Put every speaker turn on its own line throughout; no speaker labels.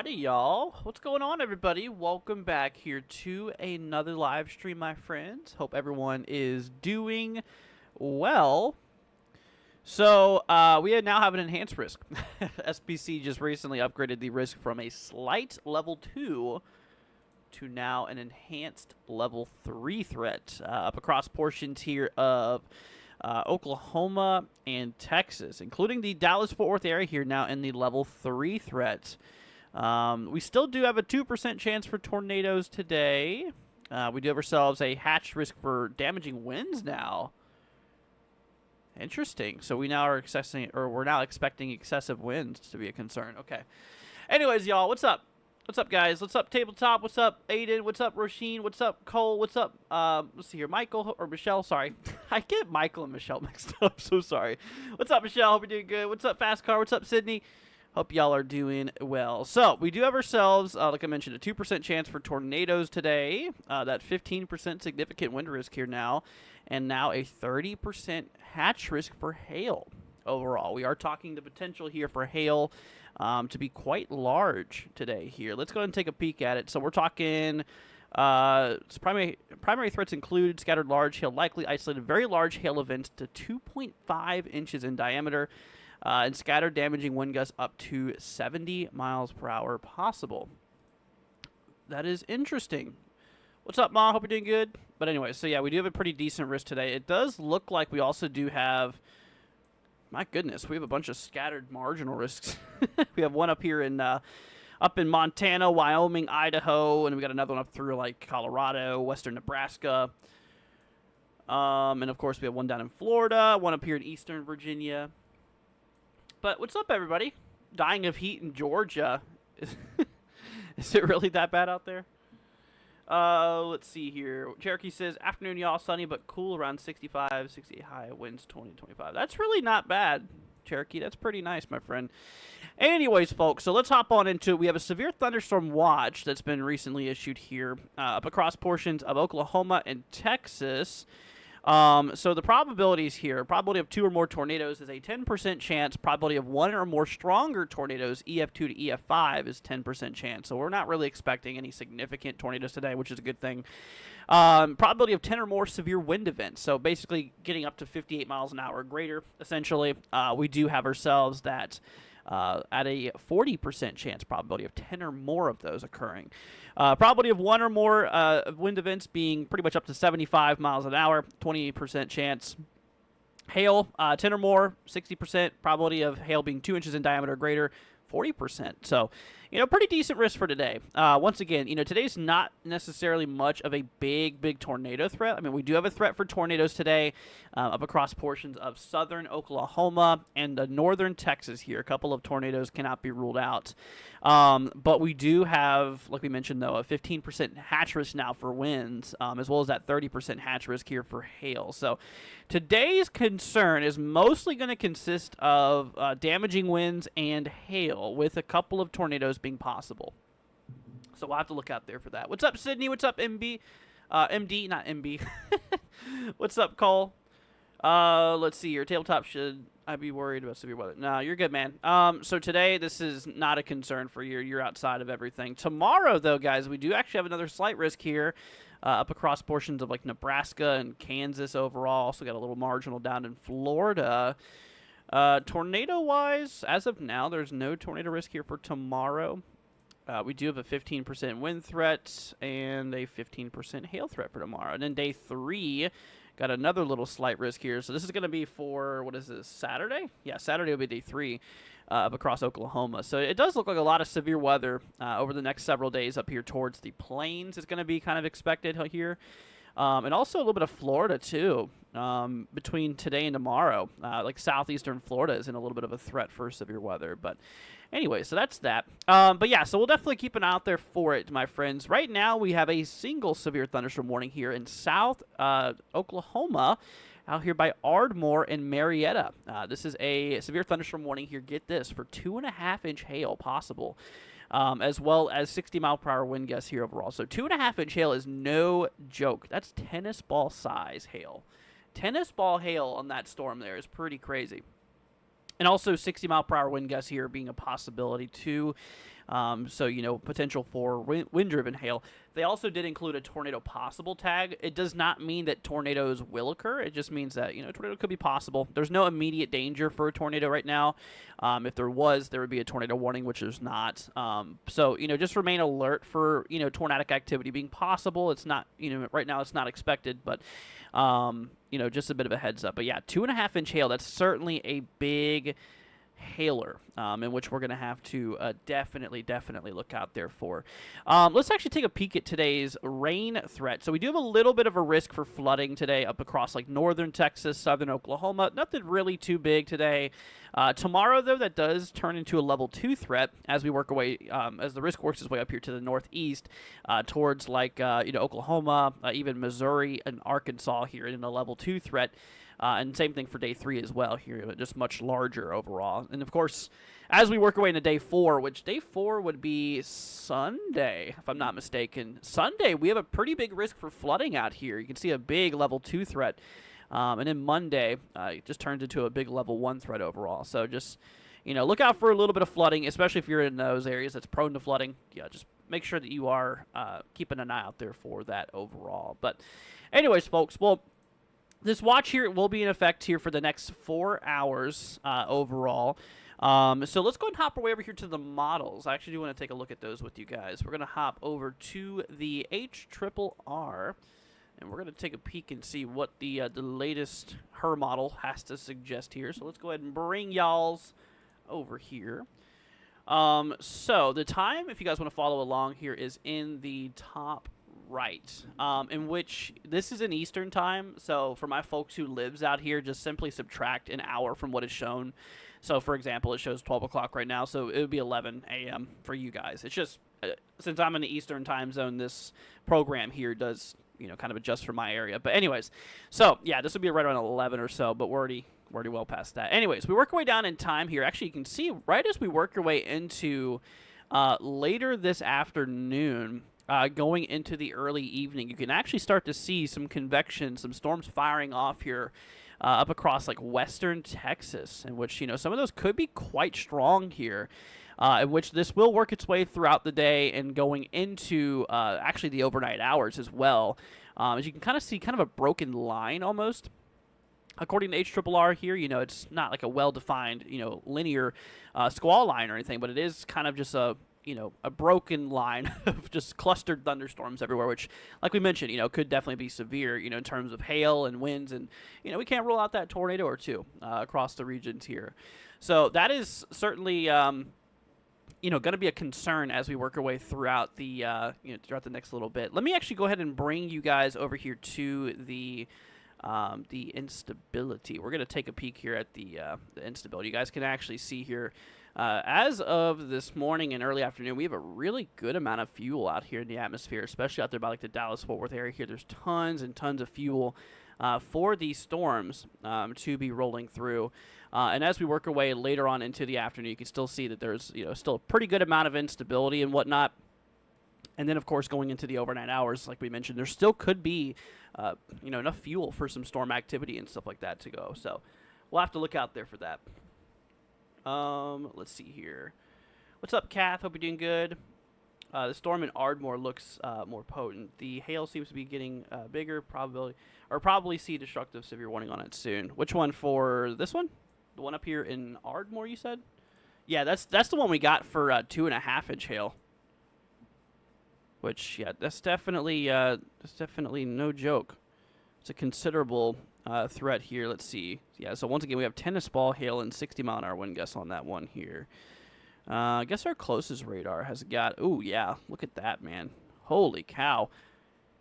Alrighty, y'all. What's going on, everybody? Welcome back here to another live stream, my friends. Hope everyone is doing well. So, we now have an enhanced risk. SPC just recently upgraded the risk from a slight level 2 to now an enhanced level 3 threat up across portions here of Oklahoma and Texas, including the Dallas-Fort Worth area here now in the level 3 threat. We still do have a 2% chance for tornadoes today. We do have ourselves a hatch risk for damaging winds now. Interesting. So we now are we're now expecting excessive winds to be a concern. Okay. Anyways, y'all, what's up? What's up, guys? What's up, Tabletop? What's up, Aiden? What's up, Roisin? What's up, Cole? What's up, let's see here, Michael or Michelle? Sorry. I get Michael and Michelle mixed up. So sorry. What's up, Michelle? Hope you're doing good. What's up, Fast Car? What's up, Sydney? Hope y'all are doing well. So, we do have ourselves, like I mentioned, a 2% chance for tornadoes today. That 15% significant wind risk here now. And now a 30% hatch risk for hail overall. We are talking the potential here for hail to be quite large today here. Let's go ahead and take a peek at it. So, we're talking... primary threats include scattered large hail, likely isolated very large hail events to 2.5 inches in diameter. And scattered damaging wind gusts up to 70 miles per hour possible. That is interesting. What's up, Ma? Hope you're doing good. But anyway, so yeah, we do have a pretty decent risk today. It does look like we also do have... My goodness, we have a bunch of scattered marginal risks. We have one up here in... up in Montana, Wyoming, Idaho, and we got another one up through like Colorado, western Nebraska. And of course, we have one down in Florida, one up here in eastern Virginia. But what's up, everybody? Dying of heat in Georgia. Is it really that bad out there? Let's see here. Cherokee says, afternoon, y'all. Sunny but cool, around 65, 68 high, winds 20, 25. That's really not bad, Cherokee. That's pretty nice, my friend. Anyways, folks, so let's hop on into it. We have a severe thunderstorm watch that's been recently issued here up across portions of Oklahoma and Texas. So the probabilities here, probability of 2 or more tornadoes is a 10% chance. Probability of 1 or more stronger tornadoes, EF2 to EF5, is 10% chance. So we're not really expecting any significant tornadoes today, which is a good thing. Probability of 10 or more severe wind events. So basically getting up to 58 miles an hour or greater, essentially. We do have ourselves that... at a 40% chance probability of 10 or more of those occurring. Probability of 1 or more wind events being pretty much up to 75 miles an hour, 20% chance. Hail, 10 or more, 60%. Probability of hail being 2 inches in diameter or greater, 40%. So, pretty decent risk for today. Once again, today's not necessarily much of a big tornado threat. I mean, we do have a threat for tornadoes today up across portions of southern Oklahoma and northern Texas here. A couple of tornadoes cannot be ruled out. But we do have, like we mentioned, though, a 15% hatch risk now for winds, as well as that 30% hatch risk here for hail. So today's concern is mostly going to consist of damaging winds and hail, with a couple of tornadoes being possible. So we'll have to look out there for that. What's up, Sydney? What's up, MB? MD, not MB. What's up, Cole? Let's see here. Tabletop, should I be worried about severe weather? No, you're good, man. So today, this is not a concern for you. You're outside of everything. Tomorrow, though, guys, we do actually have another slight risk here up across portions of, like, Nebraska and Kansas overall. Also got a little marginal down in Florida. Tornado-wise, as of now, there's no tornado risk here for tomorrow. We do have a 15% wind threat and a 15% hail threat for tomorrow. And then day 3, got another little slight risk here. So this is going to be for, what is this, Saturday? Yeah, Saturday will be day 3 up across Oklahoma. So it does look like a lot of severe weather over the next several days up here towards the plains is going to be kind of expected here. And also a little bit of Florida, too, between today and tomorrow. Like southeastern Florida is in a little bit of a threat for severe weather. But anyway, so that's that. But yeah, so we'll definitely keep an eye out there for it, my friends. Right now, we have a single severe thunderstorm warning here in south Oklahoma, out here by Ardmore and Marietta. This is a severe thunderstorm warning here, get this, for 2.5-inch hail possible. As well as 60-mile-per-hour wind gusts here overall. So 2.5-inch hail is no joke. That's tennis ball size hail. Tennis ball hail on that storm there is pretty crazy. And also 60-mile-per-hour wind gusts here being a possibility too. So, potential for wind-driven hail. They also did include a tornado possible tag. It does not mean that tornadoes will occur. It just means that, a tornado could be possible. There's no immediate danger for a tornado right now. If there was, there would be a tornado warning, which there's not. So, just remain alert for, tornadic activity being possible. It's not, right now it's not expected, but, just a bit of a heads up. But yeah, 2.5-inch hail, that's certainly a big hailer, in which we're going to have to definitely look out there for. Let's actually take a peek at today's rain threat. So we do have a little bit of a risk for flooding today up across like northern Texas, southern Oklahoma. Nothing really too big today. Tomorrow, though, that does turn into a level 2 threat as we work away, as the risk works its way up here to the northeast towards like Oklahoma, even Missouri and Arkansas here in a level 2 threat. And same thing for day 3 as well here, just much larger overall. And, of course, as we work away into day 4, which day 4 would be Sunday, if I'm not mistaken. Sunday, we have a pretty big risk for flooding out here. You can see a big level 2 threat. And then Monday, it just turns into a big level 1 threat overall. So just, look out for a little bit of flooding, especially if you're in those areas that's prone to flooding. Yeah, just make sure that you are keeping an eye out there for that overall. But anyways, folks, well, this watch here will be in effect here for the next 4 hours overall. So let's go and hop our way over here to the models. I actually do want to take a look at those with you guys. We're going to hop over to the HRRR, and we're going to take a peek and see what the latest her model has to suggest here. So let's go ahead and bring y'all's over here. So the time, if you guys want to follow along here, is in the top right, in which this is an Eastern time. So for my folks who lives out here, just simply subtract an hour from what is shown. So for example, it shows 12 o'clock right now, so it would be 11 a.m. for you guys. It's just since I'm in the Eastern time zone, this program here does kind of adjust for my area. But anyways, so yeah, this would be right around 11 or so, but we're already well past that. Anyways, we work our way down in time here. Actually, you can see right as we work our way into later this afternoon, going into the early evening, you can actually start to see some convection, some storms firing off here up across like western Texas, in which some of those could be quite strong here, in which this will work its way throughout the day and going into actually the overnight hours as well. As you can kind of see, kind of a broken line almost. According to HRRR here, it's not like a well-defined, linear squall line or anything, but it is kind of just a broken line of just clustered thunderstorms everywhere, which, like we mentioned, could definitely be severe, in terms of hail and winds. And, we can't rule out that tornado or two across the regions here. So that is certainly, going to be a concern as we work our way throughout the, throughout the next little bit. Let me actually go ahead and bring you guys over here to the instability. We're going to take a peek here at the instability. You guys can actually see here, as of this morning and early afternoon, we have a really good amount of fuel out here in the atmosphere, especially out there by like the Dallas-Fort Worth area here. There's tons and tons of fuel for these storms to be rolling through. And as we work our way later on into the afternoon, you can still see that there's still a pretty good amount of instability and whatnot. And then, of course, going into the overnight hours, like we mentioned, there still could be enough fuel for some storm activity and stuff like that to go. So we'll have to look out there for that. Let's see here. What's up, Kath? Hope you're doing good. The storm in Ardmore looks more potent. The hail seems to be getting bigger, probably see destructive severe warning on it soon. Which one for this one? The one up here in Ardmore, you said? Yeah, that's the one we got for 2.5-inch hail. Which, yeah, that's definitely no joke. It's a considerable threat here. Let's see. Yeah, so once again, we have tennis ball hail and 60-mile-an-hour wind gusts on that one here. I guess our closest radar has got... Ooh, yeah, look at that, man. Holy cow.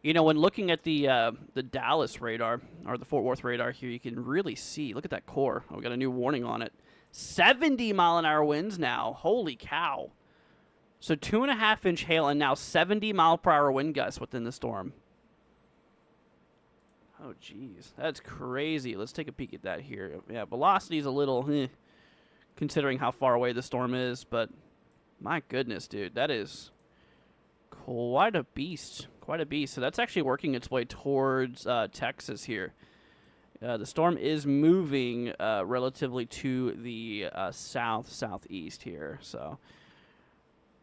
When looking at the Dallas radar, or the Fort Worth radar here, you can really see... Look at that core. Oh, we got a new warning on it. 70-mile-an-hour winds now. Holy cow. So 2.5-inch hail and now 70-mile-per-hour wind gusts within the storm. Oh, geez. That's crazy. Let's take a peek at that here. Yeah, velocity is a little, considering how far away the storm is. But my goodness, dude. That is quite a beast. Quite a beast. So that's actually working its way towards Texas here. The storm is moving relatively to the southeast here. So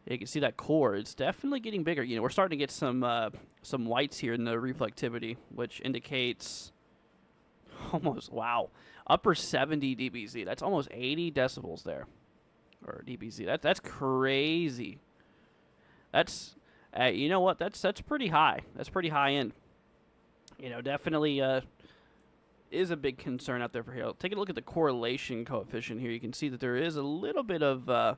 You can see that core. It's definitely getting bigger. You know, we're starting to get some whites here in the reflectivity, which indicates almost, wow, upper 70 dBz. That's almost 80 decibels there, or dBz. That's crazy. That's, you know what? That's pretty high. That's pretty high end. You know, definitely is a big concern out there for hail. Take a look at the correlation coefficient here. You can see that there is a little bit of a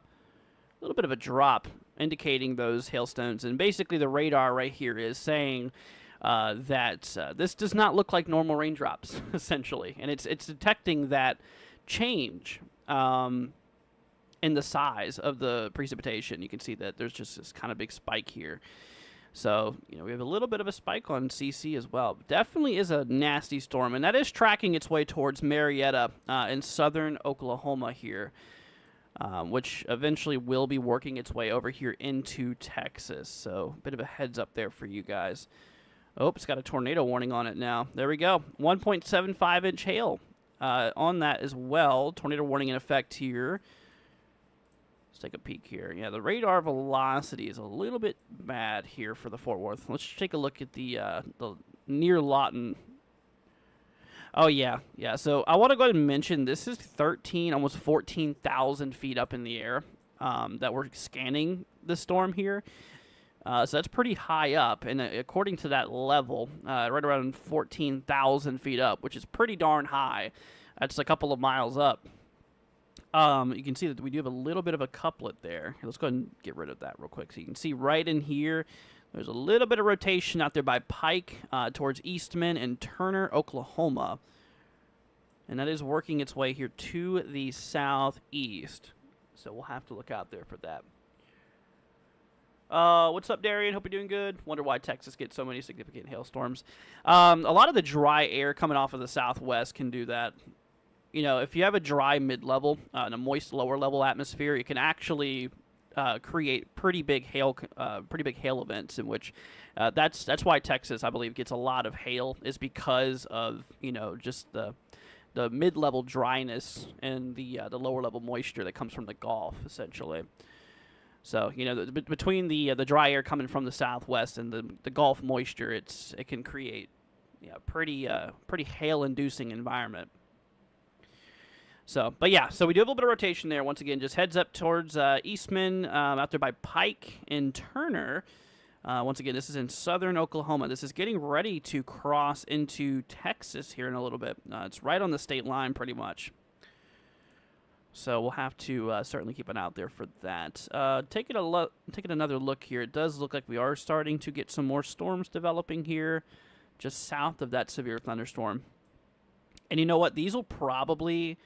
drop indicating those hailstones, and basically the radar right here is saying that this does not look like normal raindrops, essentially, and it's detecting that change in the size of the precipitation. You can see that there's just this kind of big spike here. So, you know, we have a little bit of a spike on CC as well. Definitely is a nasty storm, and that is tracking its way towards Marietta in southern Oklahoma here, which eventually will be working its way over here into Texas. So, a bit of a heads up there for you guys. Oh, it's got a tornado warning on it now. There we go. 1.75-inch hail on that as well. Tornado warning in effect here. Take a peek here. Yeah, the radar velocity is a little bit bad here for the Fort Worth. Let's take a look at the near Lawton. Oh yeah. So I want to go ahead and mention this is 13, almost 14,000 feet up in the air that we're scanning the storm here. So that's pretty high up, and according to that level, right around 14,000 feet up, which is pretty darn high. That's a couple of miles up. You can see that we do have a little bit of a couplet there. Let's go ahead and get rid of that real quick. So you can see right in here, there's a little bit of rotation out there by Pike towards Eastman and Turner, Oklahoma. And that is working its way here to the southeast. So we'll have to look out there for that. What's up, Darian? Hope you're doing good. Wonder why Texas gets so many significant hailstorms. A lot of the dry air coming off of the southwest can do that. You know, if you have a dry mid-level and a moist lower-level atmosphere, it can actually create pretty big hail events. In which that's why Texas, I believe, gets a lot of hail, is because of, you know, just the mid-level dryness and the lower-level moisture that comes from the Gulf, essentially. So, you know, between the dry air coming from the southwest and the Gulf moisture, it can create, yeah, pretty hail-inducing environment. So, but yeah, so we do have a little bit of rotation there. Once again, just heads up towards Eastman, out there by Pike and Turner. Once again, this is in southern Oklahoma. This is getting ready to cross into Texas here in a little bit. It's right on the state line, pretty much. So we'll have to certainly keep an eye out there for that. Taking another look here, it does look like we are starting to get some more storms developing here, just south of that severe thunderstorm. And you know what? These will probably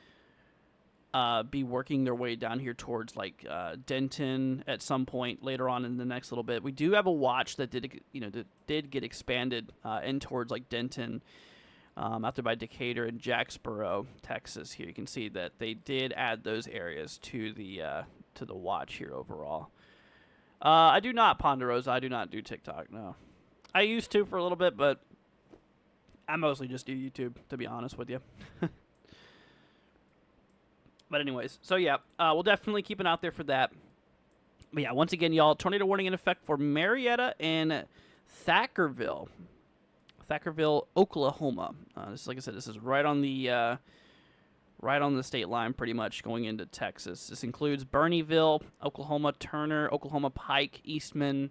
be working their way down here towards like Denton at some point later on in the next little bit. We do have a watch that did get expanded in towards like Denton, out there by Decatur and Jacksboro, Texas. Here you can see that they did add those areas to the watch here overall. I do not, Ponderosa. I do not do TikTok. No, I used to for a little bit, but I mostly just do YouTube, to be honest with you. But anyways, so yeah, we'll definitely keep an eye out there for that. But yeah, once again, y'all, tornado warning in effect for Marietta and Thackerville, Oklahoma. This is, like I said, this is right on the state line, pretty much going into Texas. This includes Bernieville, Oklahoma, Turner, Oklahoma, Pike, Eastman.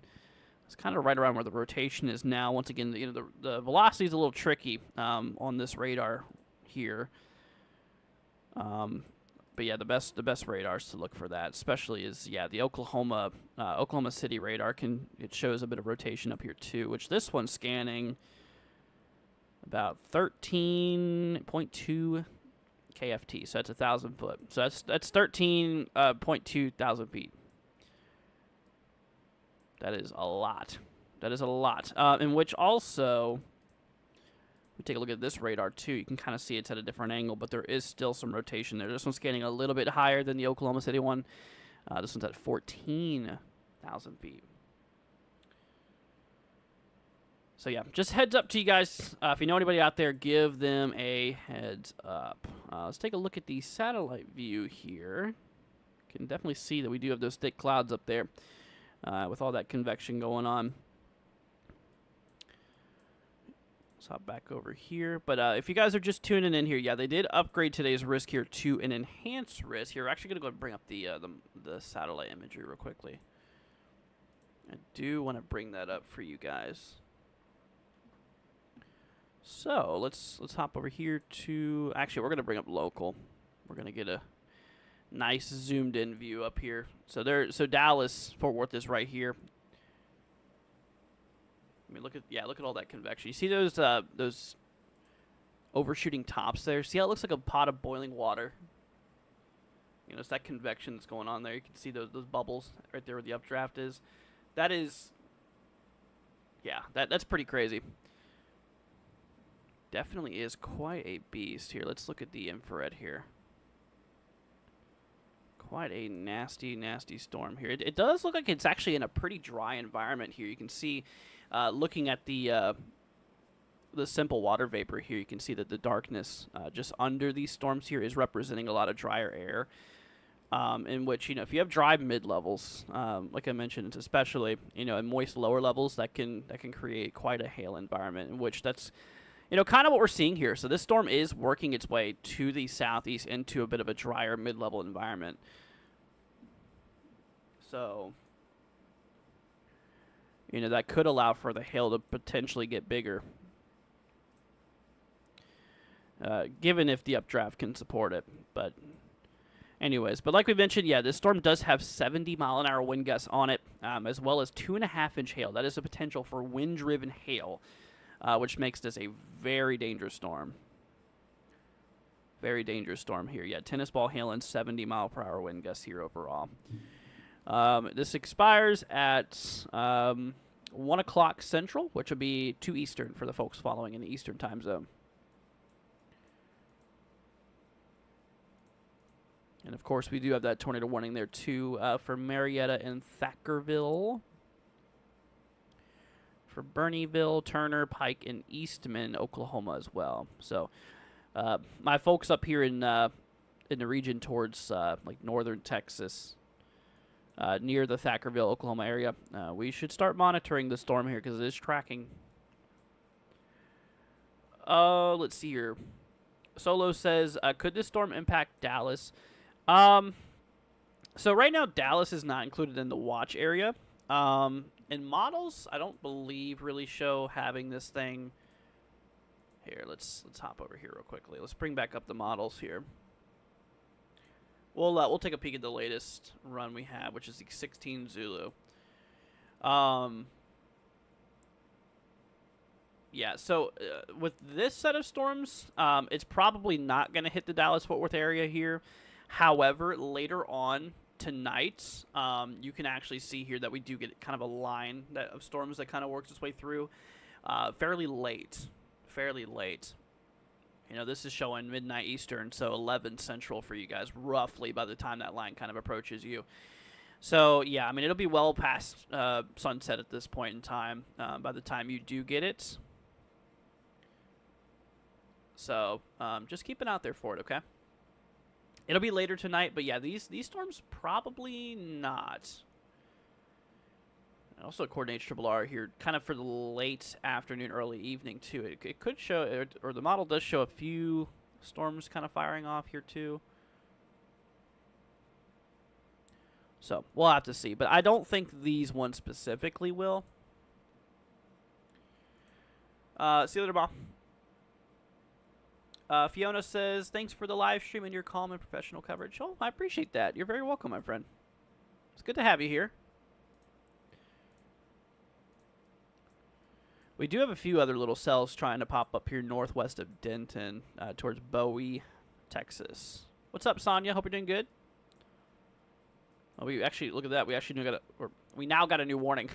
It's kind of right around where the rotation is now. Once again, the velocity is a little tricky on this radar here. But yeah, the best radars to look for that, especially is the Oklahoma City radar. It shows a bit of rotation up here too, which this one's scanning about 13.2 kft. So that's 1,000 foot. So that's 13.2 thousand feet. That is a lot. In which also, we take a look at this radar too. You can kind of see it's at a different angle, but there is still some rotation there. This one's scanning a little bit higher than the Oklahoma City one. This one's at 14,000 feet. So yeah, just heads up to you guys. If you know anybody out there, give them a heads up. Let's take a look at the satellite view here. You can definitely see that we do have those thick clouds up there. with all that convection going on. Let's hop back over here. But if you guys are just tuning in here, yeah, they did upgrade today's risk here to an enhanced risk. Here, we're actually going to go and bring up the satellite imagery real quickly. I do want to bring that up for you guys. So let's hop over here to, actually we're going to bring up local. We're going to get a nice zoomed in view up here. So Dallas, Fort Worth is right here. I mean, look at all that convection. You see those overshooting tops there? See how it looks like a pot of boiling water? You know, it's that convection that's going on there. You can see those bubbles right there where the updraft is. That is, yeah, that's pretty crazy. Definitely is quite a beast here. Let's look at the infrared here. Quite a nasty, nasty storm here. It does look like it's actually in a pretty dry environment here. You can see, looking at the simple water vapor here, you can see that the darkness just under these storms here is representing a lot of drier air. In which, you know, if you have dry mid-levels, like I mentioned, it's especially, you know, in moist lower levels, that can create quite a hail environment, in which that's, you know, kind of what we're seeing here. So this storm is working its way to the southeast into a bit of a drier mid-level environment. So, you know, that could allow for the hail to potentially get bigger, given if the updraft can support it. But anyways, but like we mentioned, yeah, this storm does have 70-mile-an-hour wind gusts on it, as well as 2.5-inch hail. That is a potential for wind-driven hail, which makes this a very dangerous storm. Very dangerous storm here. Yeah, tennis ball hail and 70-mile-per-hour wind gusts here overall. This expires at 1 o'clock Central, which would be 2 Eastern for the folks following in the Eastern time zone. And, of course, we do have that tornado warning there, too, for Marietta and Thackerville. For Bernieville, Turner, Pike, and Eastman, Oklahoma as well. So, my folks up here in the region towards, like, northern Texas, near the Thackerville, Oklahoma area, we should start monitoring the storm here because it is tracking. Let's see here. Solo says, could this storm impact Dallas? So right now Dallas is not included in the watch area. And models, I don't believe really show having this thing. Here, let's hop over here real quickly. Let's bring back up the models here. We'll take a peek at the latest run we have, which is the 16 Zulu. Yeah, so with this set of storms, it's probably not going to hit the Dallas-Fort Worth area here. However, later on tonight, you can actually see here that we do get kind of a line of storms that kind of works its way through fairly late. You know, this is showing midnight Eastern, so 11 Central for you guys, roughly, by the time that line kind of approaches you. So, yeah, I mean, it'll be well past sunset at this point in time by the time you do get it. So, just keep an eye out there for it, okay? It'll be later tonight, but yeah, these storms probably not. Also, coordinate triple R here, kind of for the late afternoon, early evening too. It could show, or the model does show a few storms kind of firing off here too. So we'll have to see, but I don't think these ones specifically will. See you later, Bob. Fiona says, thanks for the live stream and your calm and professional coverage. Oh, I appreciate that. You're very welcome, my friend. It's good to have you here. We do have a few other little cells trying to pop up here northwest of Denton towards Bowie, Texas. What's up, Sonia? Hope you're doing good. Oh, we actually, look at that. We actually now got a new warning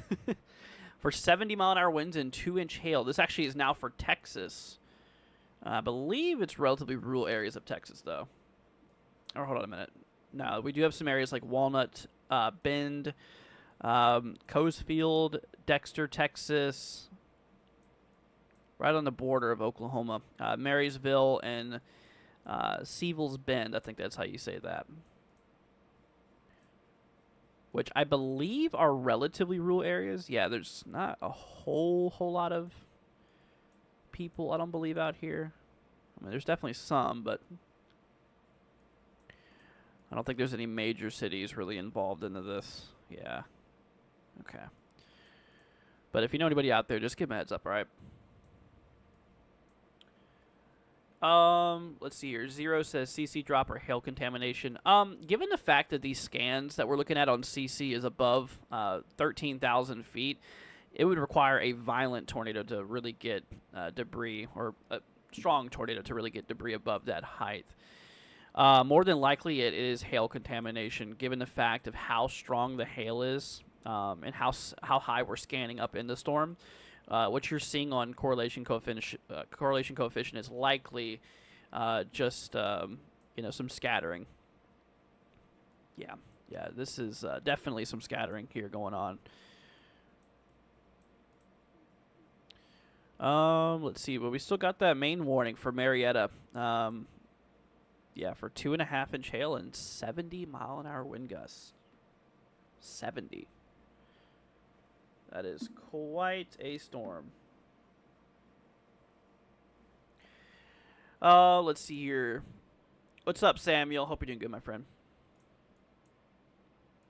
for 70-mile-an-hour winds and 2-inch hail. This actually is now for Texas. I believe it's relatively rural areas of Texas, though. Or hold on a minute. No, we do have some areas like Walnut Bend, Coesfield, Dexter, Texas, right on the border of Oklahoma. Marysville and Seville's Bend. I think that's how you say that. which I believe are relatively rural areas. Yeah, there's not a whole lot of people, I don't believe, out here. I mean, there's definitely some, but I don't think there's any major cities really involved into this. Yeah. Okay. But if you know anybody out there, just give them a heads up, all right? Let's see here. Zero says CC drop or hail contamination. Given the fact that these scans that we're looking at on CC is above 13,000 feet, it would require a violent tornado to really get debris, or a strong tornado to really get debris above that height. More than likely, it is hail contamination, given the fact of how strong the hail is and how high we're scanning up in the storm. What you're seeing on correlation coefficient is likely just some scattering. Yeah, this is definitely some scattering here going on. Let's see. Well, we still got that main warning for Marietta. Yeah, for 2.5-inch hail and 70-mile-an-hour wind gusts. 70. That is quite a storm. Let's see here. What's up, Samuel? Hope you're doing good, my friend.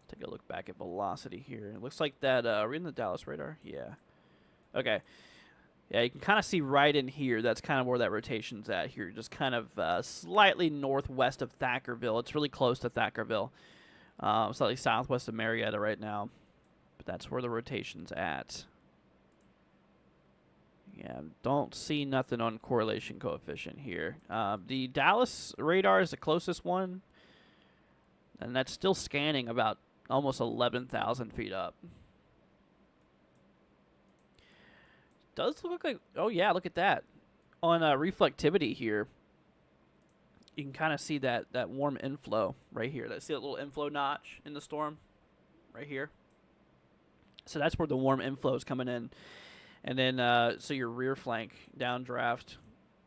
Take a look back at velocity here. It looks like that, we're in the Dallas radar. Yeah. Okay. Yeah, you can kind of see right in here. That's kind of where that rotation's at here. Just kind of slightly northwest of Thackerville. It's really close to Thackerville. Slightly southwest of Marietta right now. But that's where the rotation's at. Yeah, don't see nothing on correlation coefficient here. The Dallas radar is the closest one. And that's still scanning about almost 11,000 feet up. Does look like, oh yeah, look at that. On reflectivity here, you can kind of see that warm inflow right here. See that little inflow notch in the storm right here? So that's where the warm inflow is coming in. And then, so your rear flank downdraft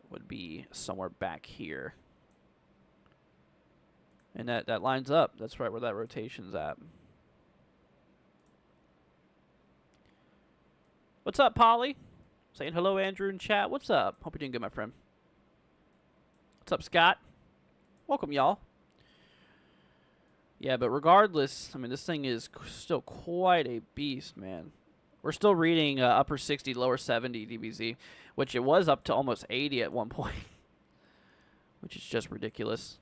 would be somewhere back here. And that lines up. That's right where that rotation's at. What's up, Polly? Saying hello, Andrew, in chat. What's up? Hope you're doing good, my friend. What's up, Scott? Welcome, y'all. Yeah, but regardless, I mean, this thing is still quite a beast, man. We're still reading upper 60, lower 70 dBz, which it was up to almost 80 at one point, which is just ridiculous.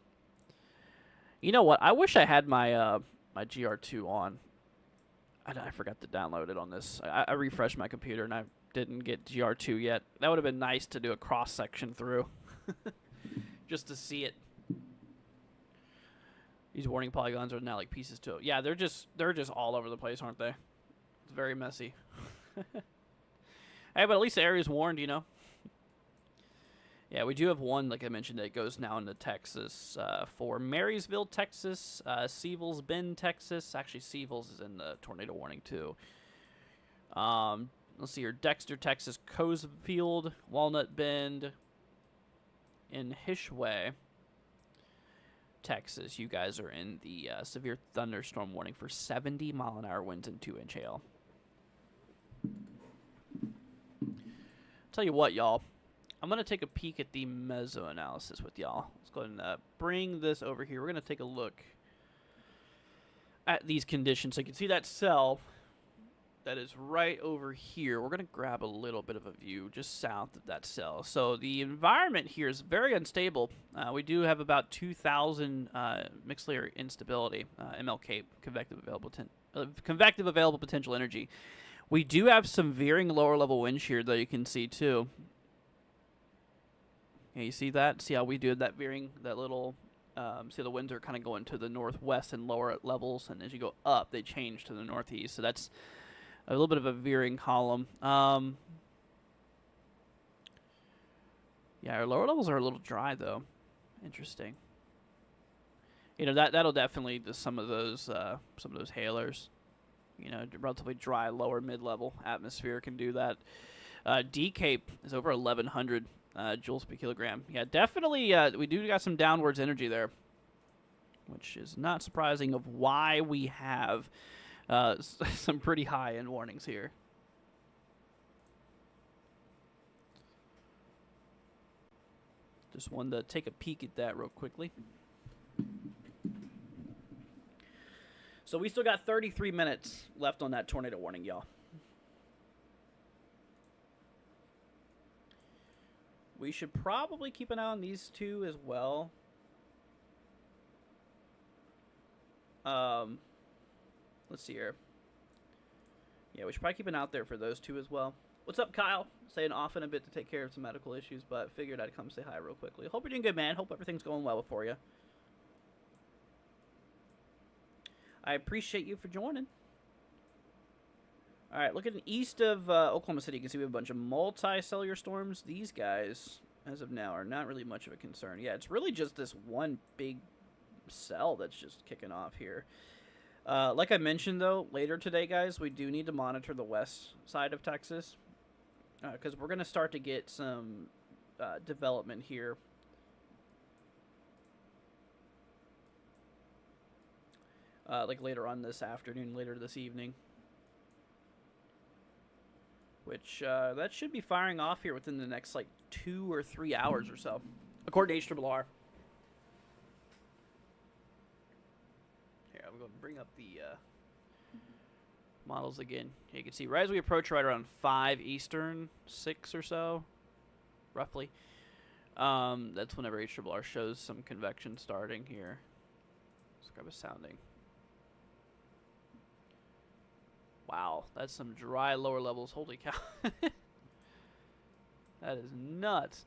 You know what? I wish I had my my GR2 on. I forgot to download it on this. I refreshed my computer, and I didn't get GR2 yet. That would have been nice to do a cross-section through. Just to see it. These warning polygons are now like pieces too. Yeah, they're just all over the place, aren't they? It's very messy. Hey, but at least the area's warned, you know. Yeah, we do have one, like I mentioned, that goes now into Texas for Marysville, Texas, Seville's Bend, Texas. Actually, Seville's is in the tornado warning too. Let's see here, Dexter, Texas, Coesfield, Walnut Bend, in Hishway, Texas. You guys are in the severe thunderstorm warning for 70-mile-an-hour winds and 2-inch hail. Tell you what, y'all. I'm going to take a peek at the meso-analysis with y'all. Let's go ahead and bring this over here. We're going to take a look at these conditions. So you can see that cell that is right over here. We're going to grab a little bit of a view just south of that cell. So the environment here is very unstable. We do have about 2,000 mixed layer instability, MLK, convective available potential energy. We do have some veering lower level wind shear that you can see too. Yeah, you see that? See how we do that veering, that little, see the winds are kind of going to the northwest and lower levels, and as you go up, they change to the northeast. So that's a little bit of a veering column. Yeah, our lower levels are a little dry, though. Interesting. You know, that'll definitely lead to some of those hailers. You know, relatively dry, lower mid-level atmosphere can do that. D-Cape is over 1,100 joules per kilogram. Yeah, definitely, we do got some downwards energy there, which is not surprising of why we have some pretty high end warnings here. Just wanted to take a peek at that real quickly. So we still got 33 minutes left on that tornado warning, y'all. We should probably keep an eye on these two as well. Let's see here. Yeah, we should probably keep an eye out there for those two as well. What's up, Kyle? Staying off in a bit to take care of some medical issues, but figured I'd come say hi real quickly. Hope you're doing good, man. Hope everything's going well for you. I appreciate you for joining. All right, looking east of Oklahoma City, you can see we have a bunch of multi-cellular storms. These guys, as of now, are not really much of a concern. Yeah, it's really just this one big cell that's just kicking off here. Like I mentioned, though, later today, guys, we do need to monitor the west side of Texas because we're going to start to get some development here. Like later on this afternoon, later this evening. Which, that should be firing off here within the next, like, 2 or 3 hours or so, according to HRRR. Here, I'm going to bring up the models again. Here you can see, right as we approach right around 5 Eastern, 6 or so, roughly, that's whenever HRRR shows some convection starting here. Let's grab a sounding. Wow, that's some dry lower levels. Holy cow. That is nuts.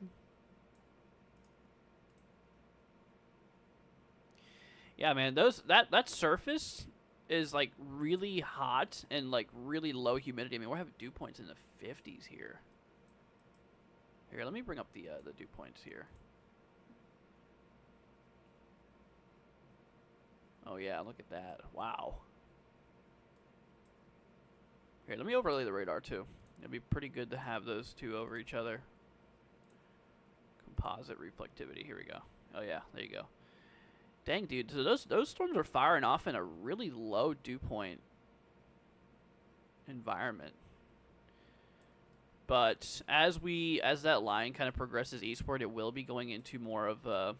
Yeah, man, that surface is like really hot and like really low humidity. I mean, we're having dew points in the 50s here. Here, let me bring up the dew points here. Oh yeah, look at that. Wow. Here, let me overlay the radar, too. It'd be pretty good to have those two over each other. Composite reflectivity. Here we go. Oh, yeah. There you go. Dang, dude. So those storms are firing off in a really low dew point environment. But as that line kind of progresses eastward, it will be going into more of a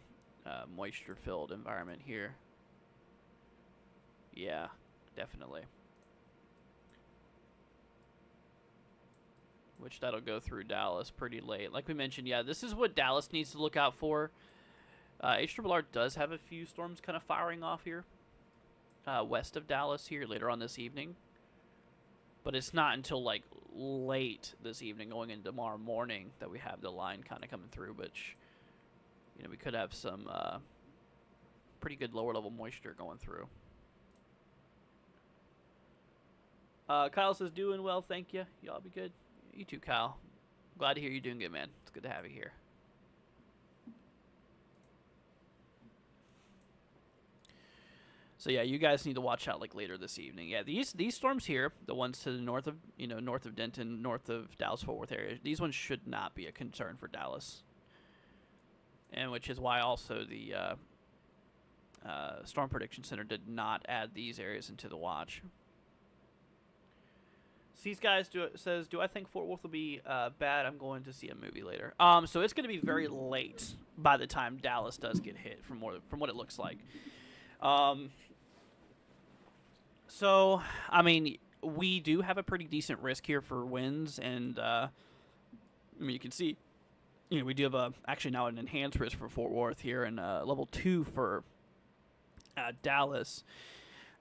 moisture-filled environment here. Yeah, definitely. Which that'll go through Dallas pretty late. Like we mentioned, yeah, this is what Dallas needs to look out for. HRRR does have a few storms kind of firing off here. West of Dallas here later on this evening. But it's not until like late this evening going into tomorrow morning that we have the line kind of coming through, which, you know, we could have some pretty good lower level moisture going through. Kyle says, doing well, thank you. Y'all be good. You too, Kyle. Glad to hear you're doing good, man. It's good to have you here. So yeah, you guys need to watch out like later this evening. Yeah, these storms here, the ones to the north of north of Denton, north of Dallas Fort Worth area, these ones should not be a concern for Dallas. And which is why also the Storm Prediction Center did not add these areas into the watch. These guys says, do I think Fort Worth will be bad? I'm going to see a movie later. So it's going to be very late by the time Dallas does get hit, from what it looks like. So I mean, we do have a pretty decent risk here for winds, and I mean, you can see, you know, we do have actually now an enhanced risk for Fort Worth here, and level 2 for Dallas.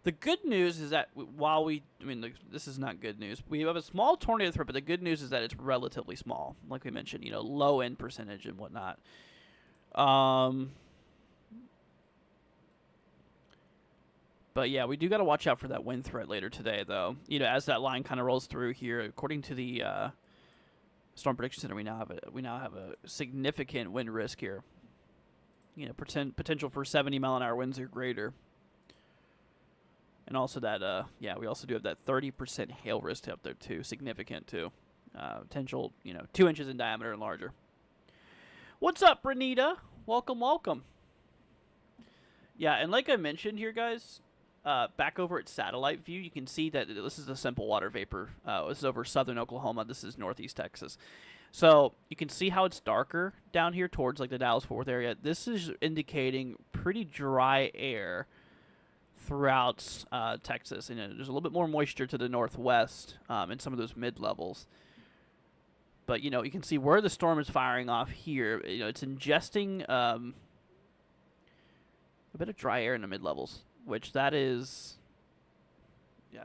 The good news is that this is not good news. We have a small tornado threat, but the good news is that it's relatively small. Like we mentioned, you know, low end percentage and whatnot. But yeah, we do got to watch out for that wind threat later today, though. You know, as that line kind of rolls through here, according to the Storm Prediction Center, we now have a significant wind risk here. You know, potential for 70-mile-an-hour winds or greater. And also that, yeah, we also do have that 30% hail risk up there, too. Significant, too. Potential, 2 inches in diameter and larger. What's up, Renita? Welcome, welcome. Yeah, and like I mentioned here, guys, back over at satellite view, you can see that this is a simple water vapor. This is over southern Oklahoma. This is northeast Texas. So you can see how it's darker down here towards like the Dallas-Fort Worth area. This is indicating pretty dry air throughout Texas. And there's a little bit more moisture to the northwest in some of those mid-levels. But, you can see where the storm is firing off here. It's ingesting a bit of dry air in the mid-levels, which that is,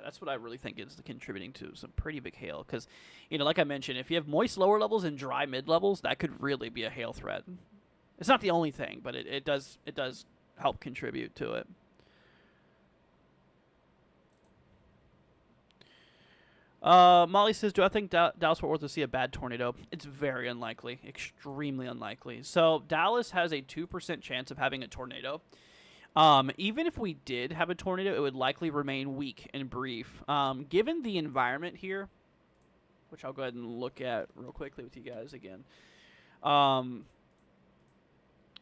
that's what I really think is contributing to some pretty big hail. Because, like I mentioned, if you have moist lower levels and dry mid-levels, that could really be a hail threat. It's not the only thing, but it does help contribute to it. Molly says, do I think Dallas-Fort Worth will see a bad tornado? It's very unlikely, extremely unlikely. So Dallas has a 2% chance of having a tornado. Even if we did have a tornado, it would likely remain weak and brief. Given the environment here, which I'll go ahead and look at real quickly with you guys again.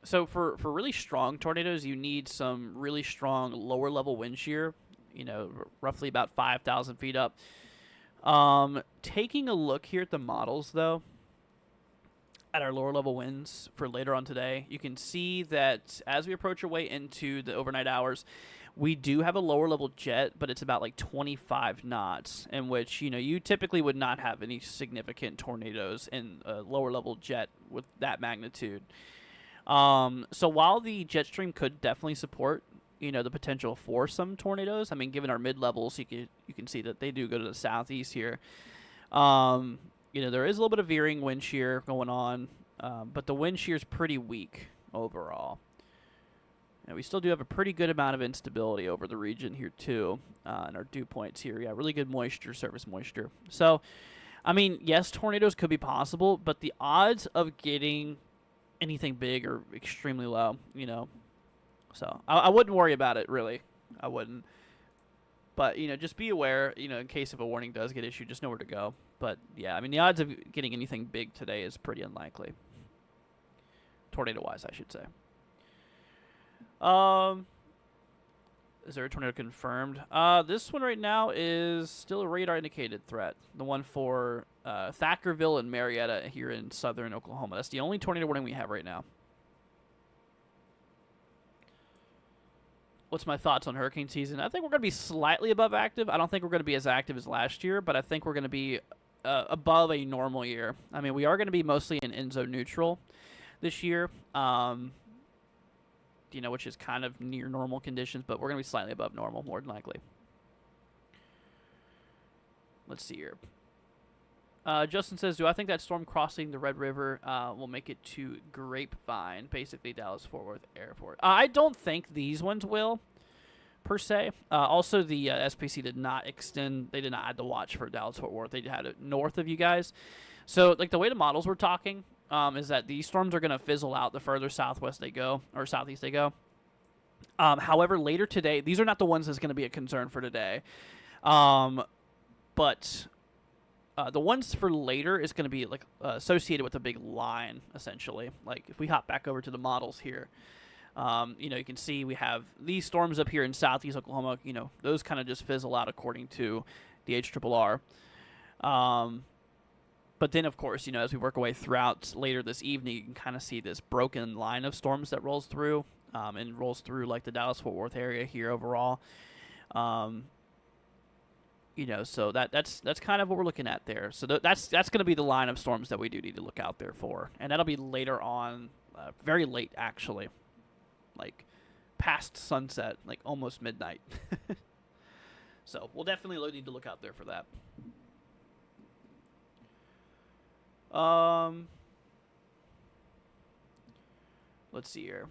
So for really strong tornadoes, you need some really strong lower level wind shear, roughly about 5,000 feet up. Taking a look here at the models, though, at our lower level winds for later on today, you can see that as we approach our way into the overnight hours, we do have a lower level jet, but it's about like 25 knots, in which, you typically would not have any significant tornadoes in a lower level jet with that magnitude. So while the jet stream could definitely support the potential for some tornadoes. I mean, given our mid-levels, you can see that they do go to the southeast here. There is a little bit of veering wind shear going on, but the wind shear is pretty weak overall. And we still do have a pretty good amount of instability over the region here, too, and our dew points here. Yeah, really good moisture, surface moisture. So, I mean, yes, tornadoes could be possible, but the odds of getting anything big are extremely low, So I wouldn't worry about it, really. I wouldn't. But, just be aware, in case if a warning does get issued, just know where to go. But, yeah, I mean, the odds of getting anything big today is pretty unlikely. Tornado-wise, I should say. Is there a tornado confirmed? This one right now is still a radar-indicated threat. The one for Thackerville and Marietta here in southern Oklahoma. That's the only tornado warning we have right now. What's my thoughts on hurricane season? I think we're going to be slightly above active. I don't think we're going to be as active as last year, but I think we're going to be above a normal year. I mean, we are going to be mostly in end zone neutral this year, which is kind of near normal conditions, but we're going to be slightly above normal, more than likely. Let's see here. Justin says, do I think that storm crossing the Red River will make it to Grapevine, basically Dallas-Fort Worth Airport? I don't think these ones will, per se. Also, the SPC did not extend. They did not add the watch for Dallas-Fort Worth. They had it north of you guys. So, like, the way the models were talking is that these storms are going to fizzle out the further southwest they go, or southeast they go. However, later today, these are not the ones that's going to be a concern for today. But the ones for later is going to be like associated with a big line, essentially. Like if we hop back over to the models here, you can see we have these storms up here in southeast Oklahoma. Those kind of just fizzle out according to the HRRR. But then, of course, as we work our way throughout later this evening, you can kind of see this broken line of storms that rolls through and rolls through like the Dallas-Fort Worth area here overall. So that's kind of what we're looking at there. So that's going to be the line of storms that we do need to look out there for. And that'll be later on, very late actually, like past sunset, like almost midnight. So we'll definitely need to look out there for that. Let's see here.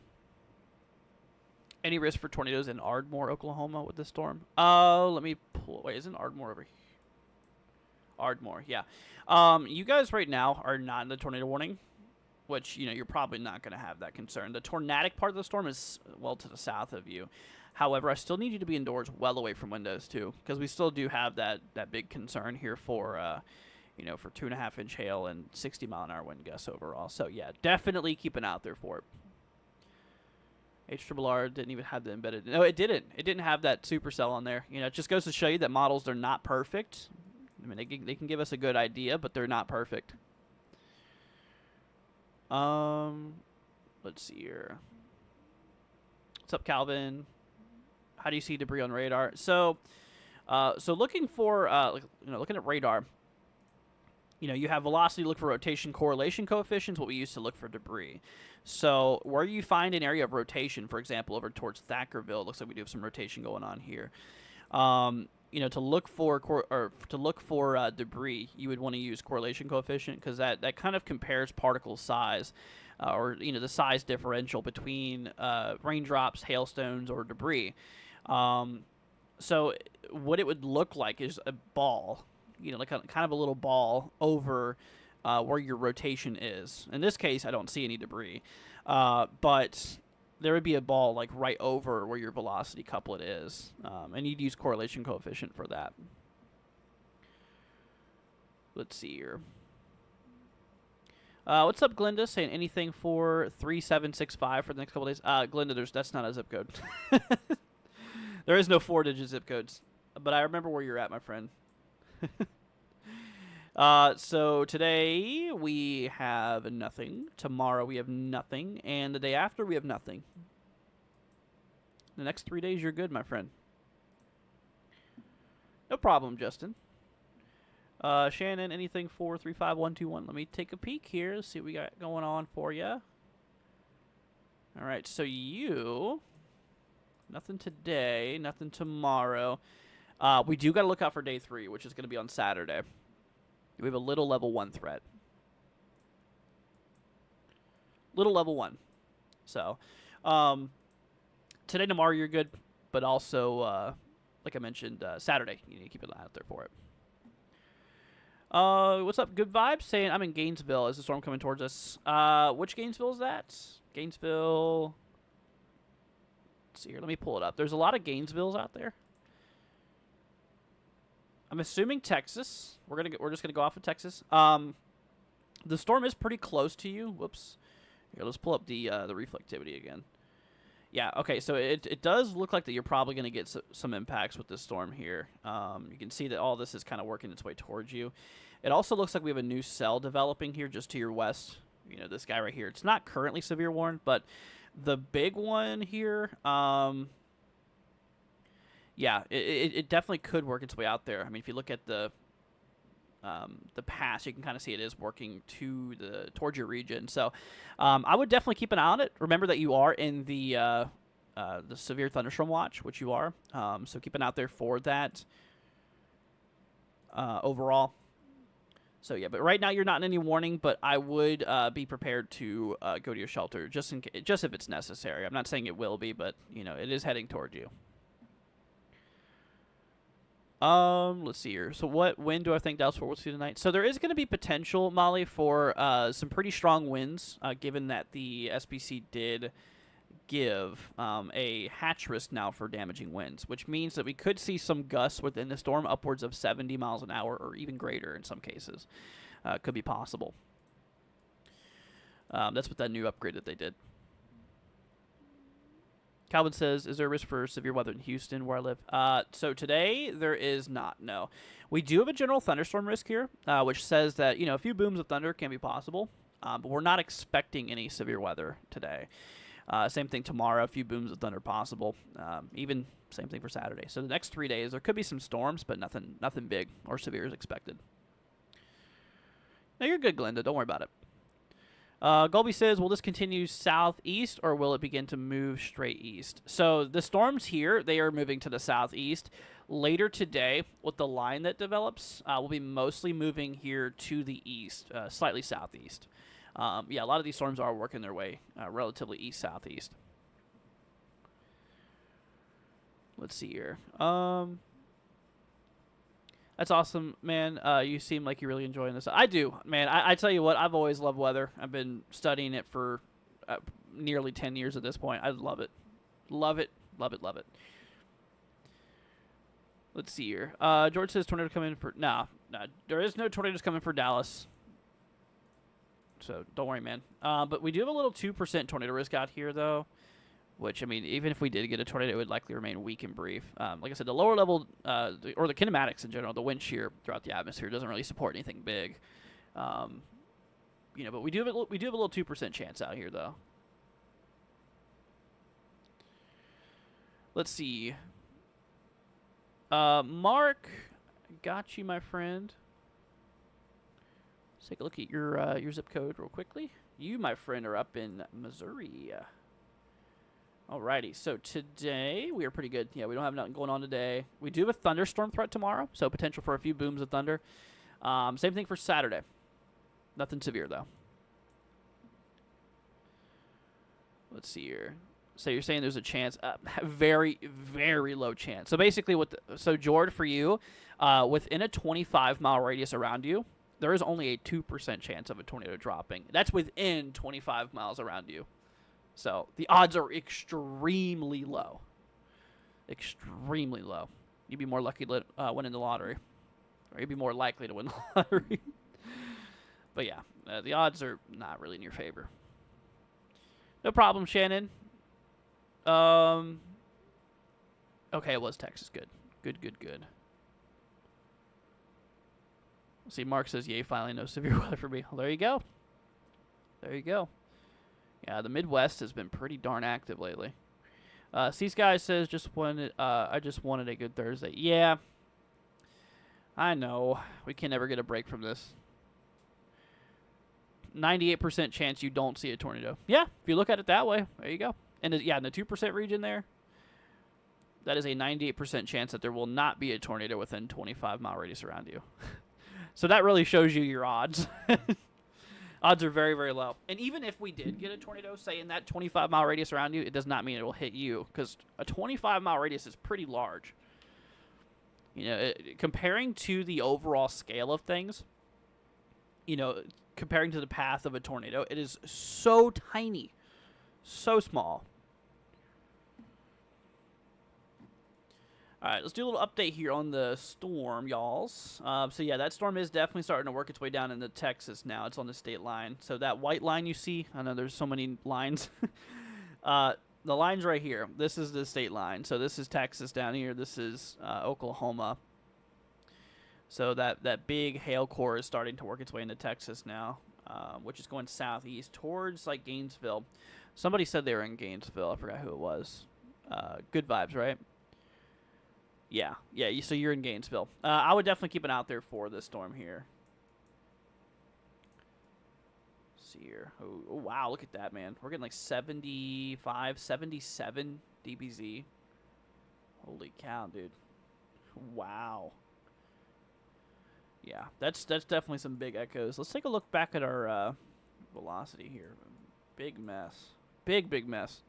Any risk for tornadoes in Ardmore, Oklahoma with this storm? Let me pull. Wait, isn't Ardmore over here? Ardmore, yeah. You guys right now are not in the tornado warning, which, you're probably not going to have that concern. The tornadic part of the storm is well to the south of you. However, I still need you to be indoors well away from windows, too, because we still do have that big concern here for, for 2.5-inch hail and 60-mile-an-hour wind gusts overall. So, yeah, definitely keep an eye out there for it. HRRR didn't even have the embedded. No, it didn't. It didn't have that supercell on there. You know, it just goes to show you that models, they're not perfect. I mean, they can give us a good idea, but they're not perfect. Let's see here. What's up, Calvin? How do you see debris on radar? So looking for, looking at radar, you know, you have velocity, look for rotation correlation coefficients, what we use to look for debris. So where you find an area of rotation, for example, over towards Thackerville, looks like we do have some rotation going on here. You know, to look for debris, you would want to use correlation coefficient because that kind of compares particle size, or you know, the size differential between raindrops, hailstones, or debris. So what it would look like is a ball, you know, like kind of a little ball over where your rotation is. In this case, I don't see any debris, but there would be a ball like right over where your velocity couplet is, and you'd use correlation coefficient for that. Let's see here. What's up, Glinda? Saying anything for 3765 for the next couple days? Glinda, that's not a zip code. There is no 4-digit zip codes, but I remember where you're at, my friend. So today we have nothing. Tomorrow we have nothing. And the day after we have nothing. The next 3 days you're good, my friend. No problem, Justin. Shannon, anything for 35121? Let me take a peek here. See what we got going on for you. Alright, so you... Nothing today. Nothing tomorrow. We do got to look out for day 3, which is going to be on Saturday. We have a little level 1 threat. Little level 1. So, today, tomorrow, you're good. But also, like I mentioned, Saturday, you need to keep an eye out there for it. What's up? Good vibes? Saying I'm in Gainesville. Is the storm coming towards us? Which Gainesville is that? Gainesville. Let's see here. Let me pull it up. There's a lot of Gainesvilles out there. I'm assuming Texas. We're just gonna go off of Texas. The storm is pretty close to you. Whoops. Here, let's pull up the reflectivity again. Yeah. Okay. So it does look like that you're probably gonna get some impacts with this storm here. You can see that all this is kind of working its way towards you. It also looks like we have a new cell developing here just to your west. You know, this guy right here. It's not currently severe warned, but the big one here, yeah, it definitely could work its way out there. I mean, if you look at the pass, you can kind of see it is working towards your region. So, I would definitely keep an eye on it. Remember that you are in the severe thunderstorm watch, which you are. So keep an eye out there for that. Overall. So yeah, but right now you're not in any warning, but I would be prepared to go to your shelter just if it's necessary. I'm not saying it will be, but you know it is heading toward you. Let's see here. So what wind do I think Dallas Fort Worth will see tonight? So there is going to be potential, Molly, for some pretty strong winds, given that the SPC did give a hatch risk now for damaging winds, which means that we could see some gusts within the storm upwards of 70 miles an hour or even greater in some cases. Could be possible. That's with that new upgrade that they did. Calvin says, is there a risk for severe weather in Houston where I live? So today, there is not, no. We do have a general thunderstorm risk here, which says that, you know, a few booms of thunder can be possible, but we're not expecting any severe weather today. Same thing tomorrow, a few booms of thunder possible. Even same thing for Saturday. So the next 3 days, there could be some storms, but nothing big or severe is expected. No, you're good, Glenda. Don't worry about it. Gulby says, will this continue southeast or will it begin to move straight east? So the storms here, they are moving to the southeast. Later today, with the line that develops, we'll be mostly moving here to the east, slightly southeast. Yeah, a lot of these storms are working their way relatively east-southeast. Let's see here. That's awesome, man. You seem like you're really enjoying this. I do, man. I tell you what, I've always loved weather. I've been studying it for nearly 10 years at this point. I love it. Love it, love it, love it. Let's see here. George says tornado coming for... Nah, there is no tornadoes coming for Dallas. So don't worry, man. But we do have a little 2% tornado risk out here, though. which, I mean, even if we did get a tornado, it would likely remain weak and brief. Like I said, the lower level, or the kinematics in general, the wind shear throughout the atmosphere doesn't really support anything big. You know, but we do have a little 2% chance out here, though. Let's see. Mark, got you, my friend. Let's take a look at your zip code real quickly. You, my friend, are up in Missouri. Alrighty, so today we are pretty good. Yeah, we don't have nothing going on today. We do have a thunderstorm threat tomorrow, so potential for a few booms of thunder. Same thing for Saturday. Nothing severe, though. Let's see here. So you're saying there's a chance, very, very low chance. So basically, so Jord, for you, within a 25-mile radius around you, there is only a 2% chance of a tornado dropping. That's within 25 miles around you. So the odds are extremely low. Extremely low. You'd be more lucky to win in the lottery. Or you'd be more likely to win the lottery. But yeah, the odds are not really in your favor. No problem, Shannon. Okay, it was Texas. Good. Good. See, Mark says, yay, finally no severe weather for me. Well, there you go. Yeah, the Midwest has been pretty darn active lately. C-Sky says, I just wanted a good Thursday. Yeah, I know. We can never get a break from this. 98% chance you don't see a tornado. Yeah, if you look at it that way, there you go. And yeah, in the 2% region there, that is a 98% chance that there will not be a tornado within 25-mile radius around you. So that really shows you your odds. Odds are very, very low. And even if we did get a tornado, say, in that 25-mile radius around you, it does not mean it will hit you, because a 25-mile radius is pretty large. You know, comparing to the overall scale of things, you know, comparing to the path of a tornado, it is so tiny, so small. All right, let's do a little update here on the storm, y'alls. So yeah, that storm is definitely starting to work its way down into Texas now. It's on the state line. So that white line you see, I know there's so many lines. The line's right here. This is the state line. So this is Texas down here. This is Oklahoma. So that big hail core is starting to work its way into Texas now, which is going southeast towards, like, Gainesville. Somebody said they were in Gainesville. I forgot who it was. Good vibes, right? Yeah, so you're in Gainesville. I would definitely keep an eye out there for this storm here. Let's see here. Oh, wow, look at that, man. We're getting like 75, 77 dBz. Holy cow, dude. Wow. Yeah, that's definitely some big echoes. Let's take a look back at our velocity here. Big mess. Big mess.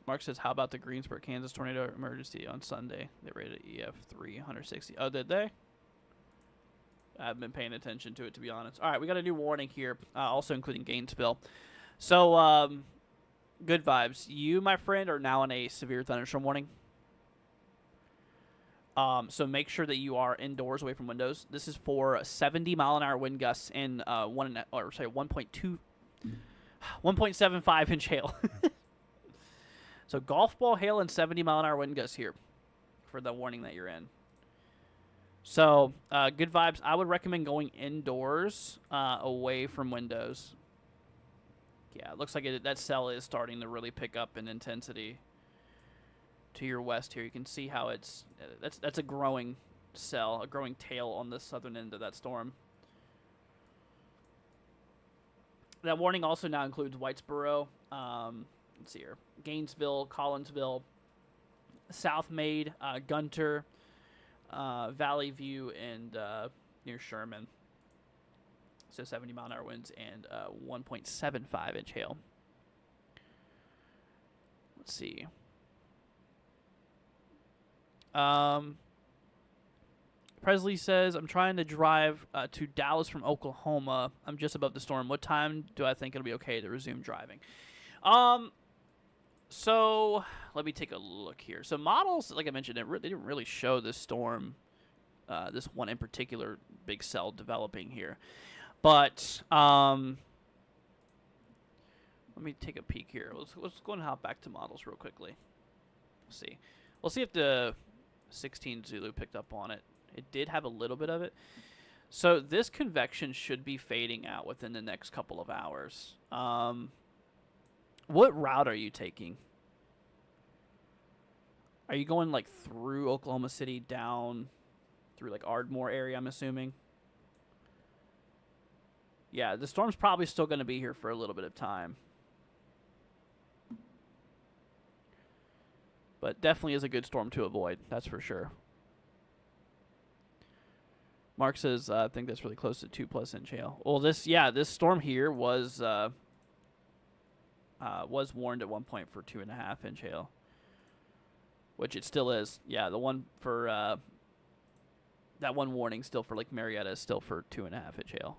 Mark says, how about the Greensburg, Kansas tornado emergency on Sunday? They rated EF3 160. Oh, did they? I haven't been paying attention to it, to be honest. All right, we got a new warning here, also including Gainesville. So, good vibes. You, my friend, are now in a severe thunderstorm warning. So make sure that you are indoors, away from windows. This is for 70-mile-an-hour wind gusts and 1.75 inch hail. So golf ball hail and 70-mile-an-hour wind gusts here for the warning that you're in. So good vibes. I would recommend going indoors, away from windows. Yeah, it looks like that cell is starting to really pick up in intensity to your west here. You can see how that's a growing cell, a growing tail on the southern end of that storm. That warning also now includes Whitesboro, let's see here, Gainesville, Collinsville, South Maid, Gunter, Valley View, and near Sherman. So 70-mile-an-hour winds and 1.75 inch hail. Let's see. Presley says, I'm trying to drive to Dallas from Oklahoma. I'm just above the storm. What time do I think it'll be okay to resume driving? So let me take a look here. So models, like I mentioned, they didn't really show this storm, this one in particular big cell developing here. But let me take a peek here. Let's go and hop back to models real quickly. Let's see. We'll see if the 16 Zulu picked up on it. It did have a little bit of it. So this convection should be fading out within the next couple of hours. What route are you taking? Are you going like through Oklahoma City down through like Ardmore area, I'm assuming? Yeah, the storm's probably still going to be here for a little bit of time. But definitely is a good storm to avoid, that's for sure. Mark says, I think that's really close to 2+ inch hail. Well, this storm here was warned at one point for 2.5 inch hail, which it still is. Yeah, the one for that one warning still for Lake Marietta is still for 2.5 inch hail.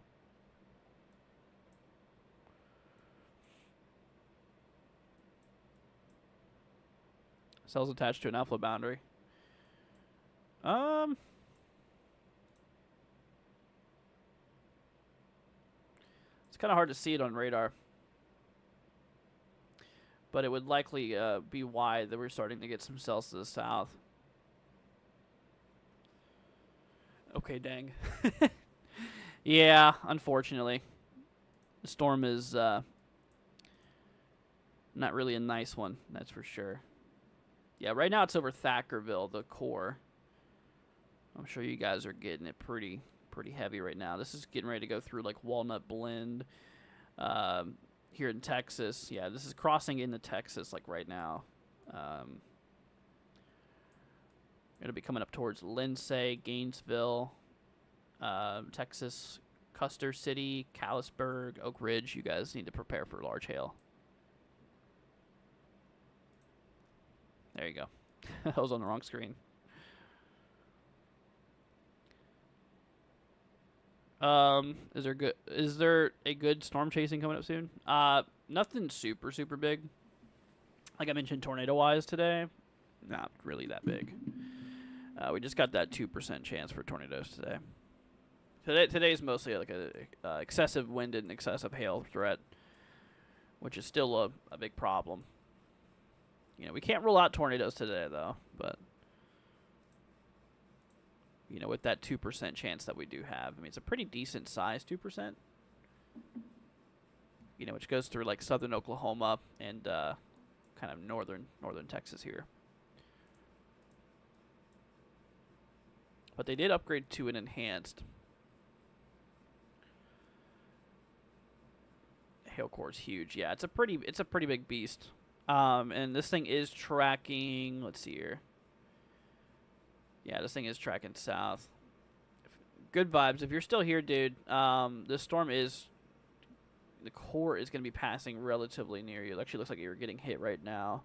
Cells attached to an outflow boundary. It's kind of hard to see it on radar, but it would likely be why that we're starting to get some cells to the south. Okay, dang. Yeah, unfortunately. The storm is not really a nice one, that's for sure. Yeah, right now it's over Thackerville, the core. I'm sure you guys are getting it pretty heavy right now. This is getting ready to go through like Walnut Blend here in Texas. Yeah, this is crossing into Texas like right now. It'll be coming up towards Lindsay, Gainesville, Texas, Custer City, Callisburg, Oak Ridge. You guys need to prepare for large hail. There you go. I was on the wrong screen. Is there a good storm chasing coming up soon? Nothing super big. Like I mentioned, tornado-wise today, not really that big. We just got that 2% chance for tornadoes today. Today's mostly like a excessive wind and excessive hail threat, which is still a big problem. You know, we can't rule out tornadoes today, though, but, you know, with that 2% chance that we do have, I mean, it's a pretty decent size, 2%. You know, which goes through, like, southern Oklahoma and kind of northern Texas here. But they did upgrade to an enhanced. Hail core is huge. Yeah, it's a pretty big beast. And this thing is tracking, let's see here. Yeah, this thing is tracking south. Good vibes. If you're still here, dude, this storm is, the core is going to be passing relatively near you. It actually looks like you're getting hit right now.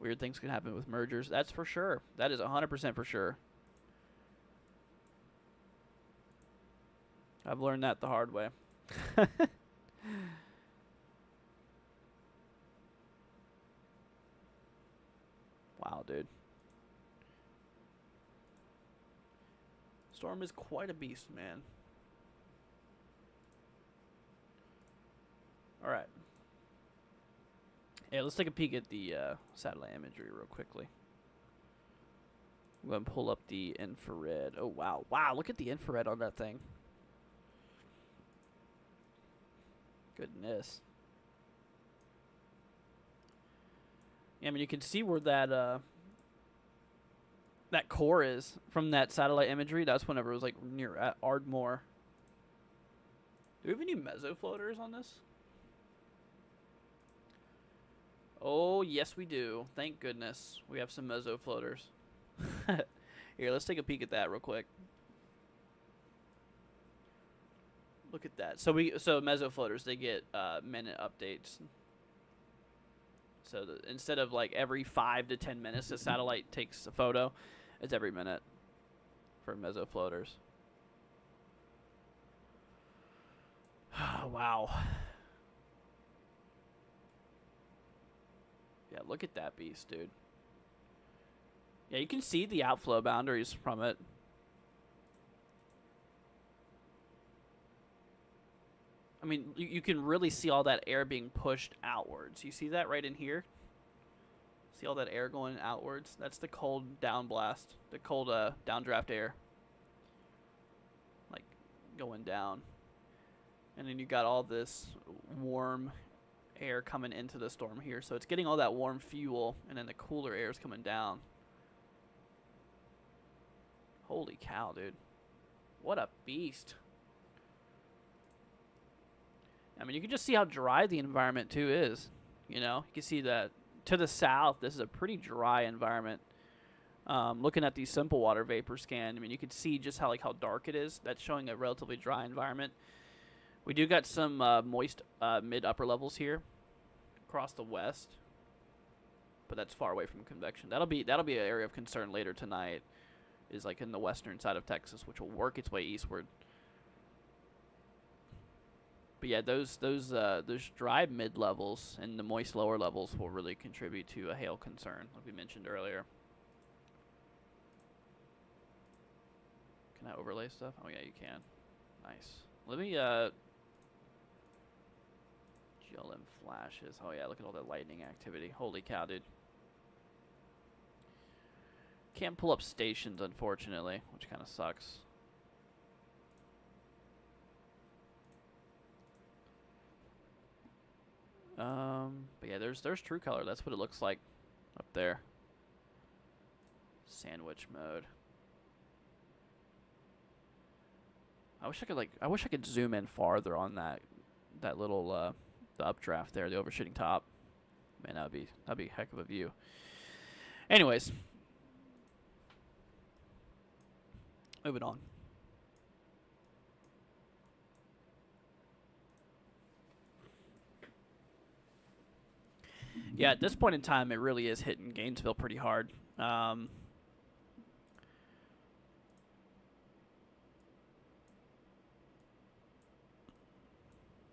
Weird things can happen with mergers. That's for sure. That is 100% for sure. I've learned that the hard way. Wow, dude. Storm is quite a beast, man. Alright. Yeah, let's take a peek at the satellite imagery real quickly. I'm going to pull up the infrared. Oh, wow. Wow, look at the infrared on that thing. Goodness. Yeah, I mean, you can see where that that core is from that satellite imagery. That's whenever it was like near at Ardmore. Do we have any meso floaters on this? Oh, yes, we do. Thank goodness. We have some meso floaters. Here, let's take a peek at that real quick. Look at that. So meso floaters, they get minute updates. So instead of like every 5 to 10 minutes the satellite takes a photo, it's every minute for meso floaters. Wow. Yeah, look at that beast, dude. Yeah, you can see the outflow boundaries from it. I mean, you can really see all that air being pushed outwards. You see that right in here? See all that air going outwards? That's the cold down blast, the cold downdraft air, like going down. And then you got all this warm air coming into the storm here. So it's getting all that warm fuel, and then the cooler air is coming down. Holy cow, dude. What a beast. I mean, you can just see how dry the environment, too, is. You know, you can see that to the south, this is a pretty dry environment. Looking at the simple water vapor scan, I mean, you can see just how dark it is. That's showing a relatively dry environment. We do got some moist mid-upper levels here across the west, but that's far away from convection. That'll be an area of concern later tonight, is like in the western side of Texas, which will work its way eastward. But yeah, those dry mid levels and the moist lower levels will really contribute to a hail concern, like we mentioned earlier. Can I overlay stuff? Oh yeah, you can. Nice. Let me GLM flashes. Oh yeah, look at all that lightning activity. Holy cow, dude. Can't pull up stations, unfortunately, which kind of sucks. But yeah, there's true color. That's what it looks like up there. Sandwich mode. I wish I could zoom in farther on that little the updraft there, the overshooting top. Man, that'd be a heck of a view. Anyways, moving on. Yeah, at this point in time, it really is hitting Gainesville pretty hard.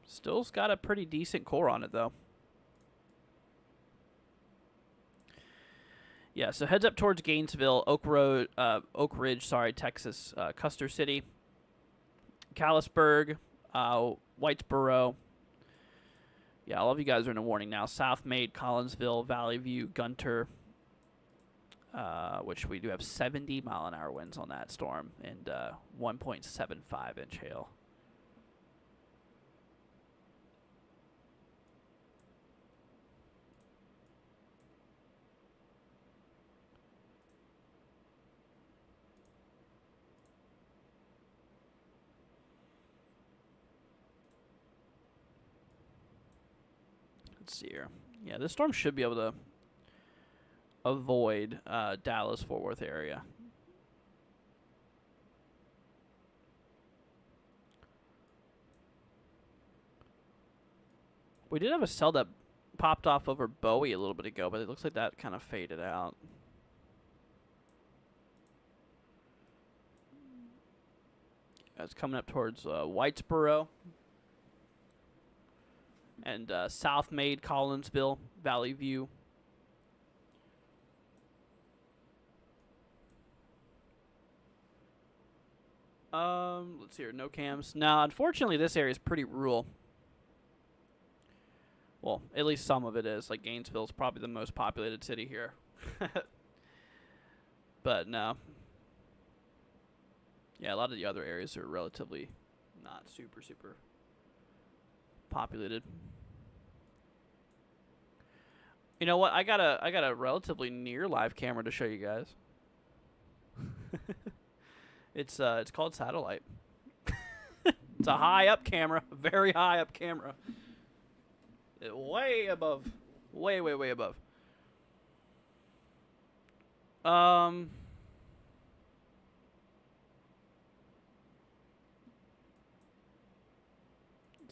Still's got a pretty decent core on it, though. Yeah, so heads up towards Gainesville, Oak Ridge, Texas, Custer City, Callisburg, Whitesboro. Yeah, all of you guys are in a warning now. South Maid, Collinsville, Valley View, Gunter, which we do have 70-mile-an-hour winds on that storm and 1.75-inch hail. Let's see here. Yeah, this storm should be able to avoid Dallas-Fort Worth area. We did have a cell that popped off over Bowie a little bit ago, but it looks like that kind of faded out. It's coming up towards Whitesboro. And South Maid, Collinsville, Valley View. Let's see here. No cams. Now, unfortunately, this area is pretty rural. Well, at least some of it is. Like, Gainesville is probably the most populated city here. But, no. Yeah, a lot of the other areas are relatively not super populated. You know what? I got a relatively near live camera to show you guys. It's called satellite. It's a high up camera, very high up camera. Way above. Way above. Let's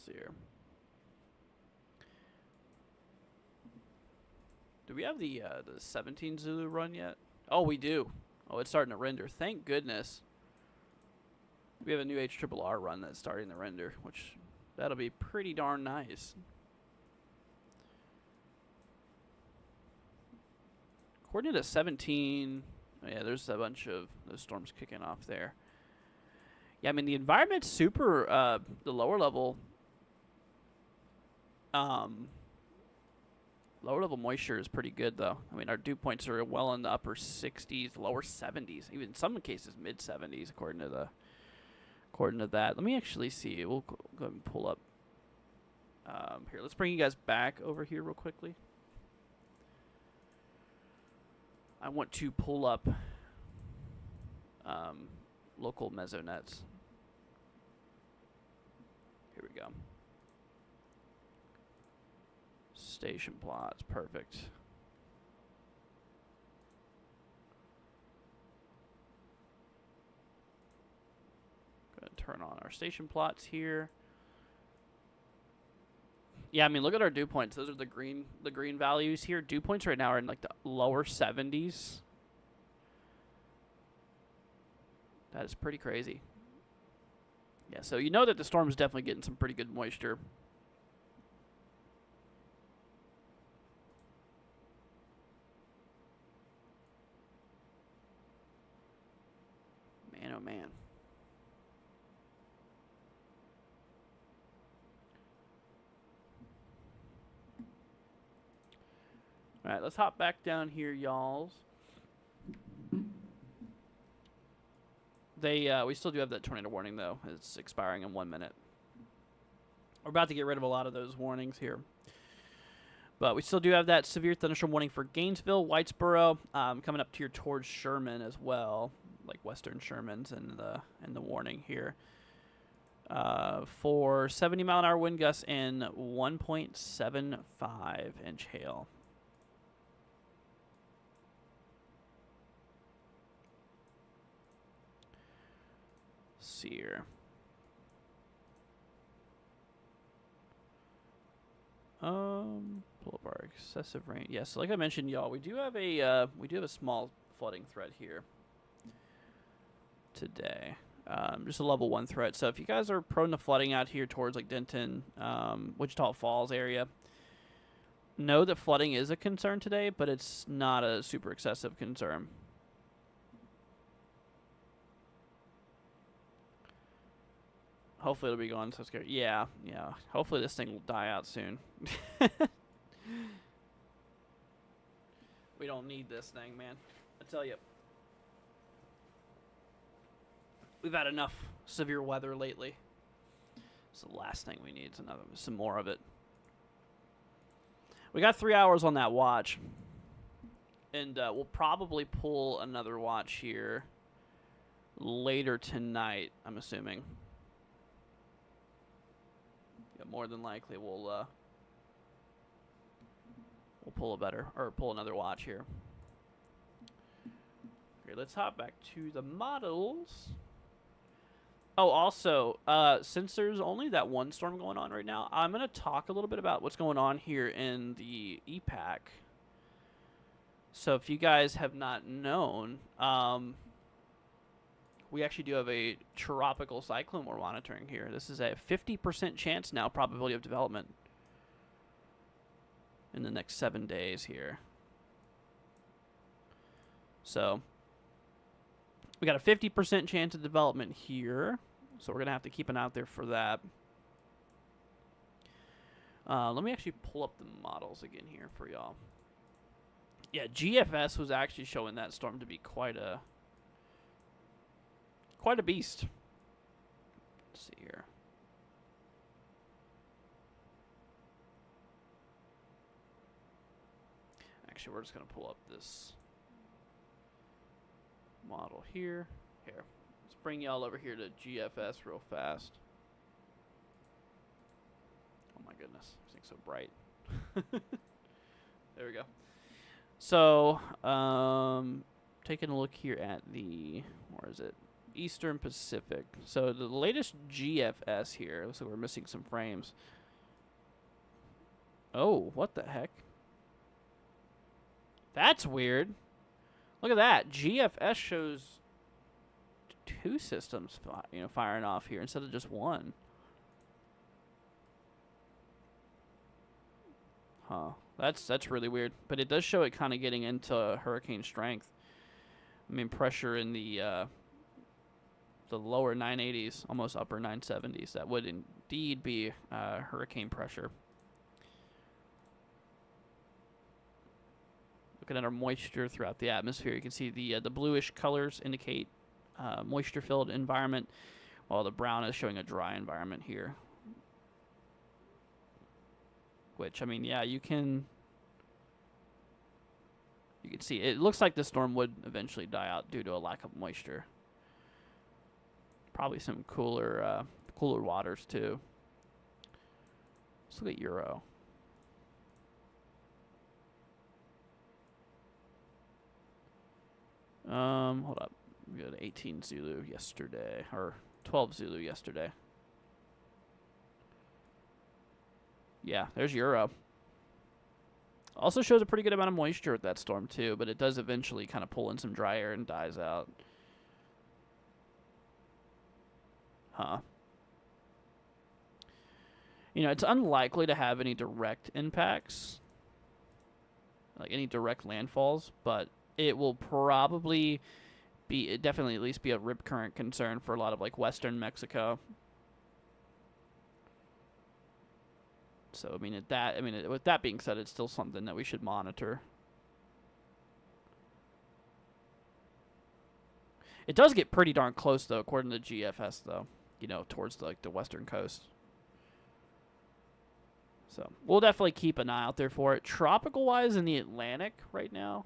see here. Do we have the 17 Zulu run yet? Oh, we do. Oh, it's starting to render. Thank goodness. We have a new HRRR run that's starting to render, which that'll be pretty darn nice. According to 17, oh yeah, there's a bunch of those storms kicking off there. Yeah, I mean, the environment's super, the lower level Lower level moisture is pretty good though. I mean, our dew points are well in the upper 60s, lower 70s, even in some cases mid 70s according to that. Let me actually see. We'll go ahead and pull up. Here, let's bring you guys back over here real quickly. I want to pull up local mesonets. Here we go. Station plots, perfect. Go ahead and turn on our station plots here. Yeah, I mean, look at our dew points. Those are the green values here. Dew points right now are in like the lower 70s. That is pretty crazy. Yeah, so you know that the storm is definitely getting some pretty good moisture. Man, oh man. All right, let's hop back down here, y'all. We still do have that tornado warning, though. It's expiring in 1 minute. We're about to get rid of a lot of those warnings here. But we still do have that severe thunderstorm warning for Gainesville, Whitesboro, coming up here towards Sherman as well, like western Sherman's in the warning here. For 70-mile-an-hour wind gusts and 1.75 inch hail. See here. Pull up our excessive rain. Yes, like I mentioned, y'all, we do have a small flooding threat here today. Just a level 1 threat. So if you guys are prone to flooding out here towards like Denton, Wichita Falls area, know that flooding is a concern today, but it's not a super excessive concern. Hopefully it'll be gone. So scary. Yeah. Hopefully this thing will die out soon. We don't need this thing, man. I tell you. We've had enough severe weather lately. It's the last thing we need. Some more of it. We got 3 hours on that watch. And we'll probably pull another watch here later tonight, I'm assuming. Yeah, more than likely we'll pull another watch here. Okay, let's hop back to the models. Oh, also, since there's only that one storm going on right now, I'm going to talk a little bit about what's going on here in the EPAC. So if you guys have not known, we actually do have a tropical cyclone we're monitoring here. This is a 50% chance now probability of development in the next 7 days here. So we got a 50% chance of development here. So we're going to have to keep an eye out there for that. Let me actually pull up the models again here for y'all. Yeah, GFS was actually showing that storm to be quite a beast. Let's see here. Actually, we're just going to pull up this model here. Here. Let's bring y'all over here to GFS real fast. Oh my goodness. This thing's so bright. There we go. So, taking a look here at the, where is it? Eastern Pacific. So the latest GFS here. Looks like we're missing some frames. Oh, what the heck? That's weird. Look at that. GFS shows 2 systems, firing off here instead of just 1. Huh. That's really weird. But it does show it kind of getting into hurricane strength. I mean, pressure in the lower 980s, almost upper 970s. That would indeed be hurricane pressure. Looking at our moisture throughout the atmosphere, you can see the bluish colors indicate moisture-filled environment, while the brown is showing a dry environment here. Which, I mean, yeah, you can see it looks like the storm would eventually die out due to a lack of moisture. Probably some cooler waters too. Let's look at Euro. Hold up. We got 18 Zulu yesterday, or 12 Zulu yesterday. Yeah, there's Euro. Also shows a pretty good amount of moisture with that storm too, but it does eventually kind of pull in some dry air and dies out. Huh. You know, it's unlikely to have any direct impacts, like any direct landfalls, but it will probably definitely at least be a rip current concern for a lot of like western Mexico. So I mean, with that being said, it's still something that we should monitor. It does get pretty darn close though, according to GFS though. You know, towards the western coast. So we'll definitely keep an eye out there for it. Tropical wise in the Atlantic right now.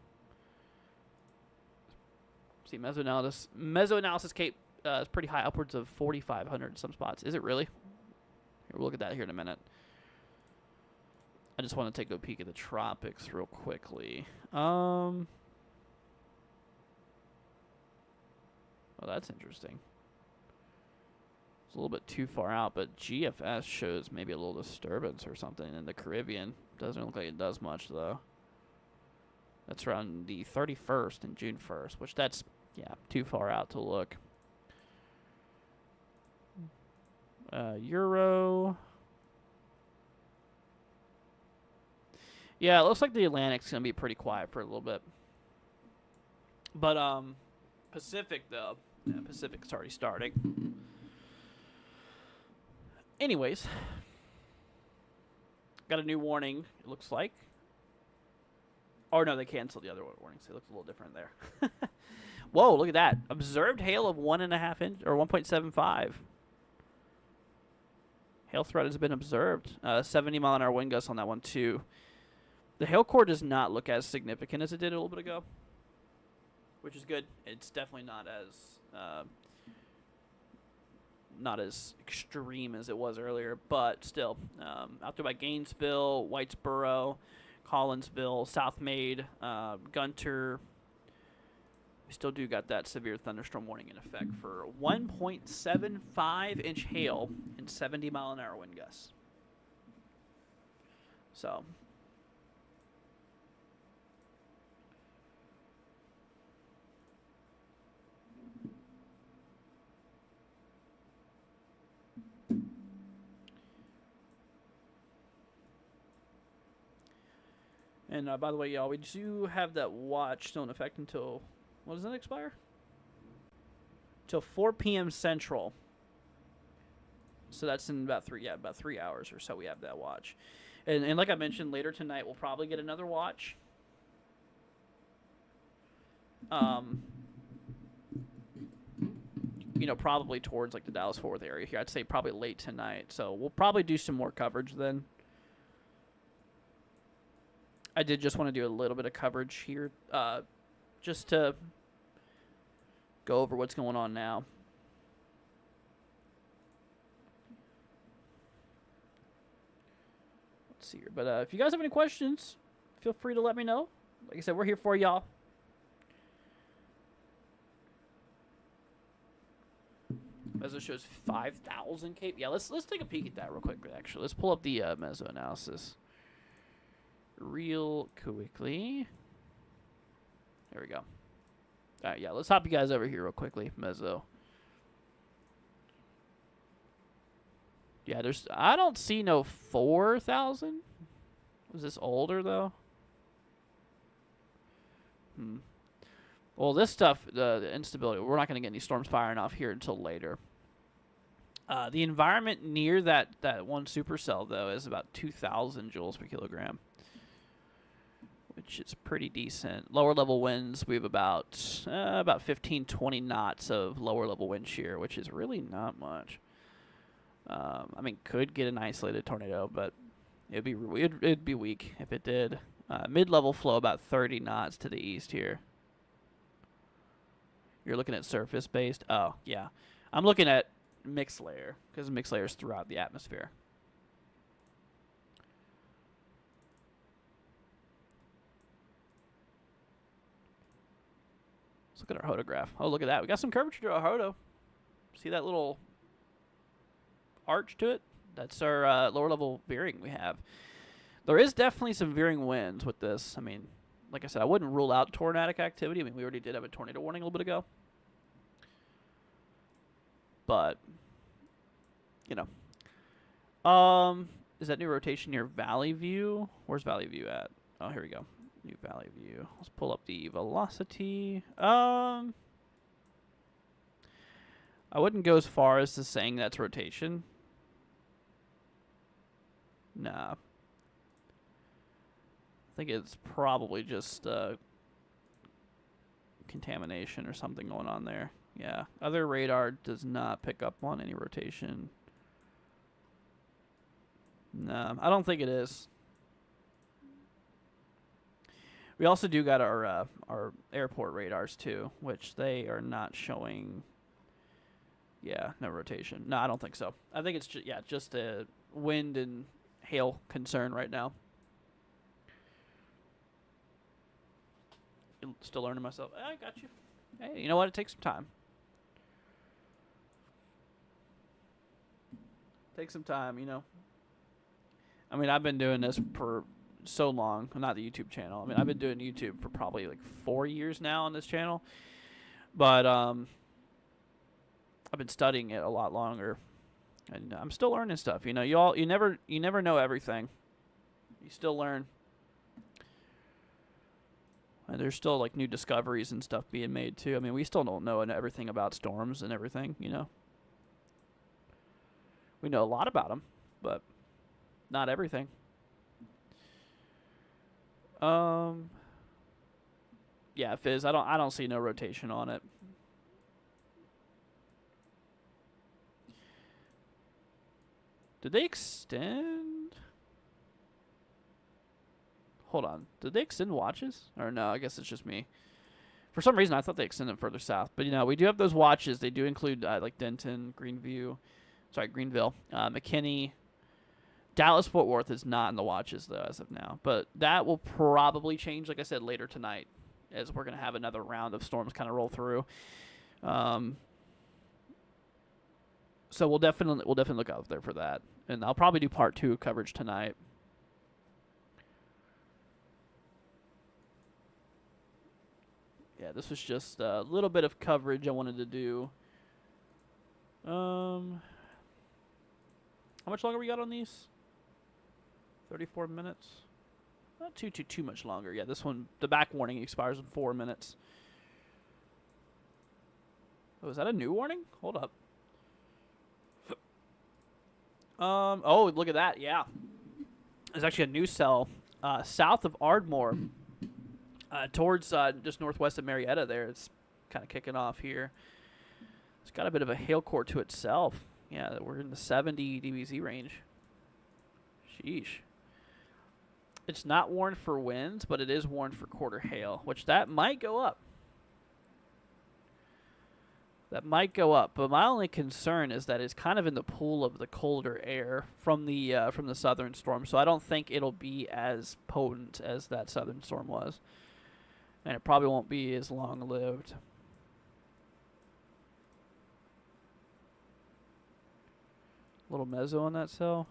See, mesoanalysis Cape is pretty high, upwards of 4,500 in some spots. Is it really? Here, we'll look at that here in a minute. I just want to take a peek at the tropics real quickly. Oh, that's interesting. It's a little bit too far out, but GFS shows maybe a little disturbance or something in the Caribbean. Doesn't look like it does much, though. That's around the 31st and June 1st, which that's, yeah, too far out to look. Euro. Yeah, it looks like the Atlantic's going to be pretty quiet for a little bit. But, Pacific, though. Yeah, Pacific's already starting. Anyways. Got a new warning, it looks like. Oh, no, they canceled the other warnings. It looks a little different there. Whoa, look at that. Observed hail of 1.5 inch, or 1.75. Hail threat has been observed. 70-mile-an-hour wind gusts on that one, too. The hail core does not look as significant as it did a little bit ago, which is good. It's definitely not as extreme as it was earlier, but still, out there by Gainesville, Whitesboro, Collinsville, South Maid, Gunter, we still do got that severe thunderstorm warning in effect for 1.75 inch hail and 70-mile-an-hour wind gusts. So. And by the way, y'all, we do have that watch still in effect until, what does that expire? Till 4 p.m. Central. So that's in about 3 hours or so we have that watch. And like I mentioned, later tonight we'll probably get another watch. You know, probably towards like the Dallas-Fort Worth area here. I'd say probably late tonight. So we'll probably do some more coverage then. I did just want to do a little bit of coverage here, just to go over what's going on now. Let's see here. But if you guys have any questions, feel free to let me know. Like I said, we're here for y'all. Meso shows 5,000 Cape. Yeah, let's take a peek at that real quick, actually. Let's pull up the meso analysis real quickly. There we go. All right, yeah, let's hop you guys over here real quickly. Meso. Yeah, I don't see no 4,000. Was this older, though? Well, this stuff, the instability, we're not going to get any storms firing off here until later. The environment near that one supercell, though, is about 2,000 joules per kilogram. which is pretty decent. Lower level winds, we have about 15, 20 knots of lower level wind shear, which is really not much. I mean, could get an isolated tornado, but it'd be weak if it did. Mid-level flow about 30 knots to the east here. You're looking at surface-based. Oh, yeah. I'm looking at mixed layer, because mixed layer is throughout the atmosphere. Let's look at our hodograph. Oh, look at that. We got some curvature to our hodo. See that little arch to it? That's our lower level veering we have. There is definitely some veering winds with this. I mean, like I said, I wouldn't rule out tornadic activity. I mean, we already did have a tornado warning a little bit ago. But, you know. Is that new rotation near Valley View? Where's Valley View at? Oh, here we go. New Valley View. Let's pull up the velocity. I wouldn't go as far as to saying that's rotation. Nah. I think it's probably just contamination or something going on there. Yeah. Other radar does not pick up on any rotation. No, I don't think it is. We also do got our airport radars too, which they are not showing. Yeah, no rotation. No, I don't think so. I think it's just a wind and hail concern right now. Still learning myself. I got you. Hey, you know what? It takes some time. Take some time, you know. I mean, I've been doing this for so long. Not the YouTube channel. I mean, I've been doing YouTube for probably like 4 years now on this channel. But I've been studying it a lot longer, and I'm still learning stuff. You know, you never know everything. You still learn. And there's still like new discoveries and stuff being made too. I mean, we still don't know everything about storms and everything. You know, we know a lot about them, but not everything. Yeah, Fizz. I don't see no rotation on it. Did they extend? Hold on. Did they extend watches? Or no, I guess it's just me. For some reason, I thought they extended further south. But, you know, we do have those watches. They do include, like, Denton, Greenville, McKinney. Dallas-Fort Worth is not in the watches, though, as of now. But that will probably change, like I said, later tonight, as we're going to have another round of storms kind of roll through. So we'll definitely look out there for that. And I'll probably do part 2 coverage tonight. Yeah, this was just a little bit of coverage I wanted to do. How much longer we got on these? 34 minutes. Not too much longer. Yeah, this one, the back warning expires in 4 minutes. Oh, is that a new warning? Hold up. Oh, look at that. Yeah. There's actually a new cell south of Ardmore. Towards just northwest of Marietta there. It's kind of kicking off here. It's got a bit of a hail core to itself. Yeah, we're in the 70 dBz range. Sheesh. It's not warned for winds, but it is warned for quarter hail, which that might go up. That might go up, but my only concern is that it's kind of in the pool of the colder air from the southern storm, so I don't think it'll be as potent as that southern storm was. And it probably won't be as long-lived. Little mezzo on that cell.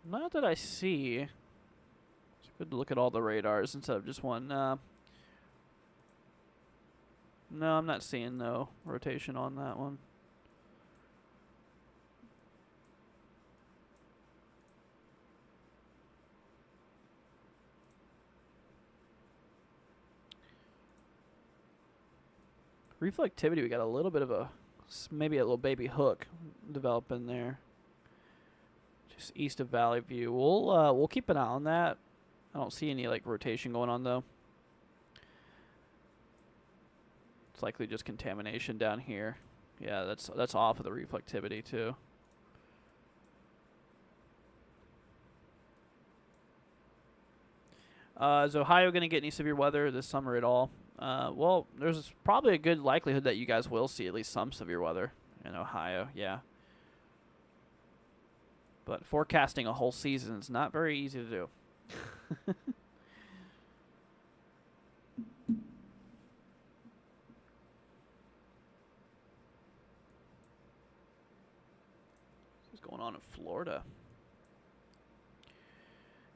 Not that I see. It's good to look at all the radars instead of just one. No, I'm not seeing no rotation on that one. Reflectivity, we got a little bit of maybe a little baby hook developing there. Just east of Valley View. We'll keep an eye on that. I don't see any like rotation going on though. It's likely just contamination down here. Yeah, that's off of the reflectivity too. Is Ohio going to get any severe weather this summer at all? Well, there's probably a good likelihood that you guys will see at least some severe weather in Ohio, yeah. But forecasting a whole season is not very easy to do. What's going on in Florida?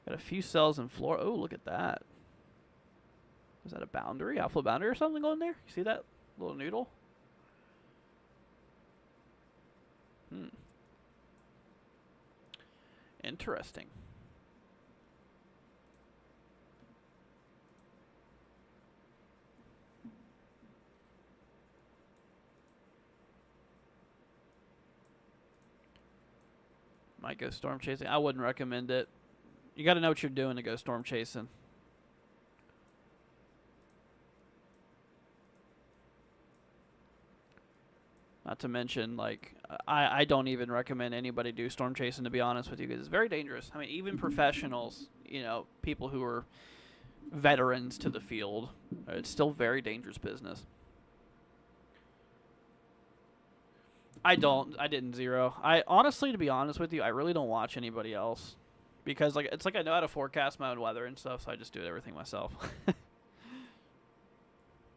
Got a few cells in Florida. Oh, look at that. Is that a boundary? Outflow boundary or something going there? You see that little noodle? Interesting. Might go storm chasing. I wouldn't recommend it. You got to know what you're doing to go storm chasing. Not to mention, like, I don't even recommend anybody do storm chasing, to be honest with you, because it's very dangerous. I mean, even professionals, you know, people who are veterans to the field, it's still very dangerous business. I didn't zero. I honestly, to be honest with you, I really don't watch anybody else. Because like it's like I know how to forecast my own weather and stuff, so I just do everything myself.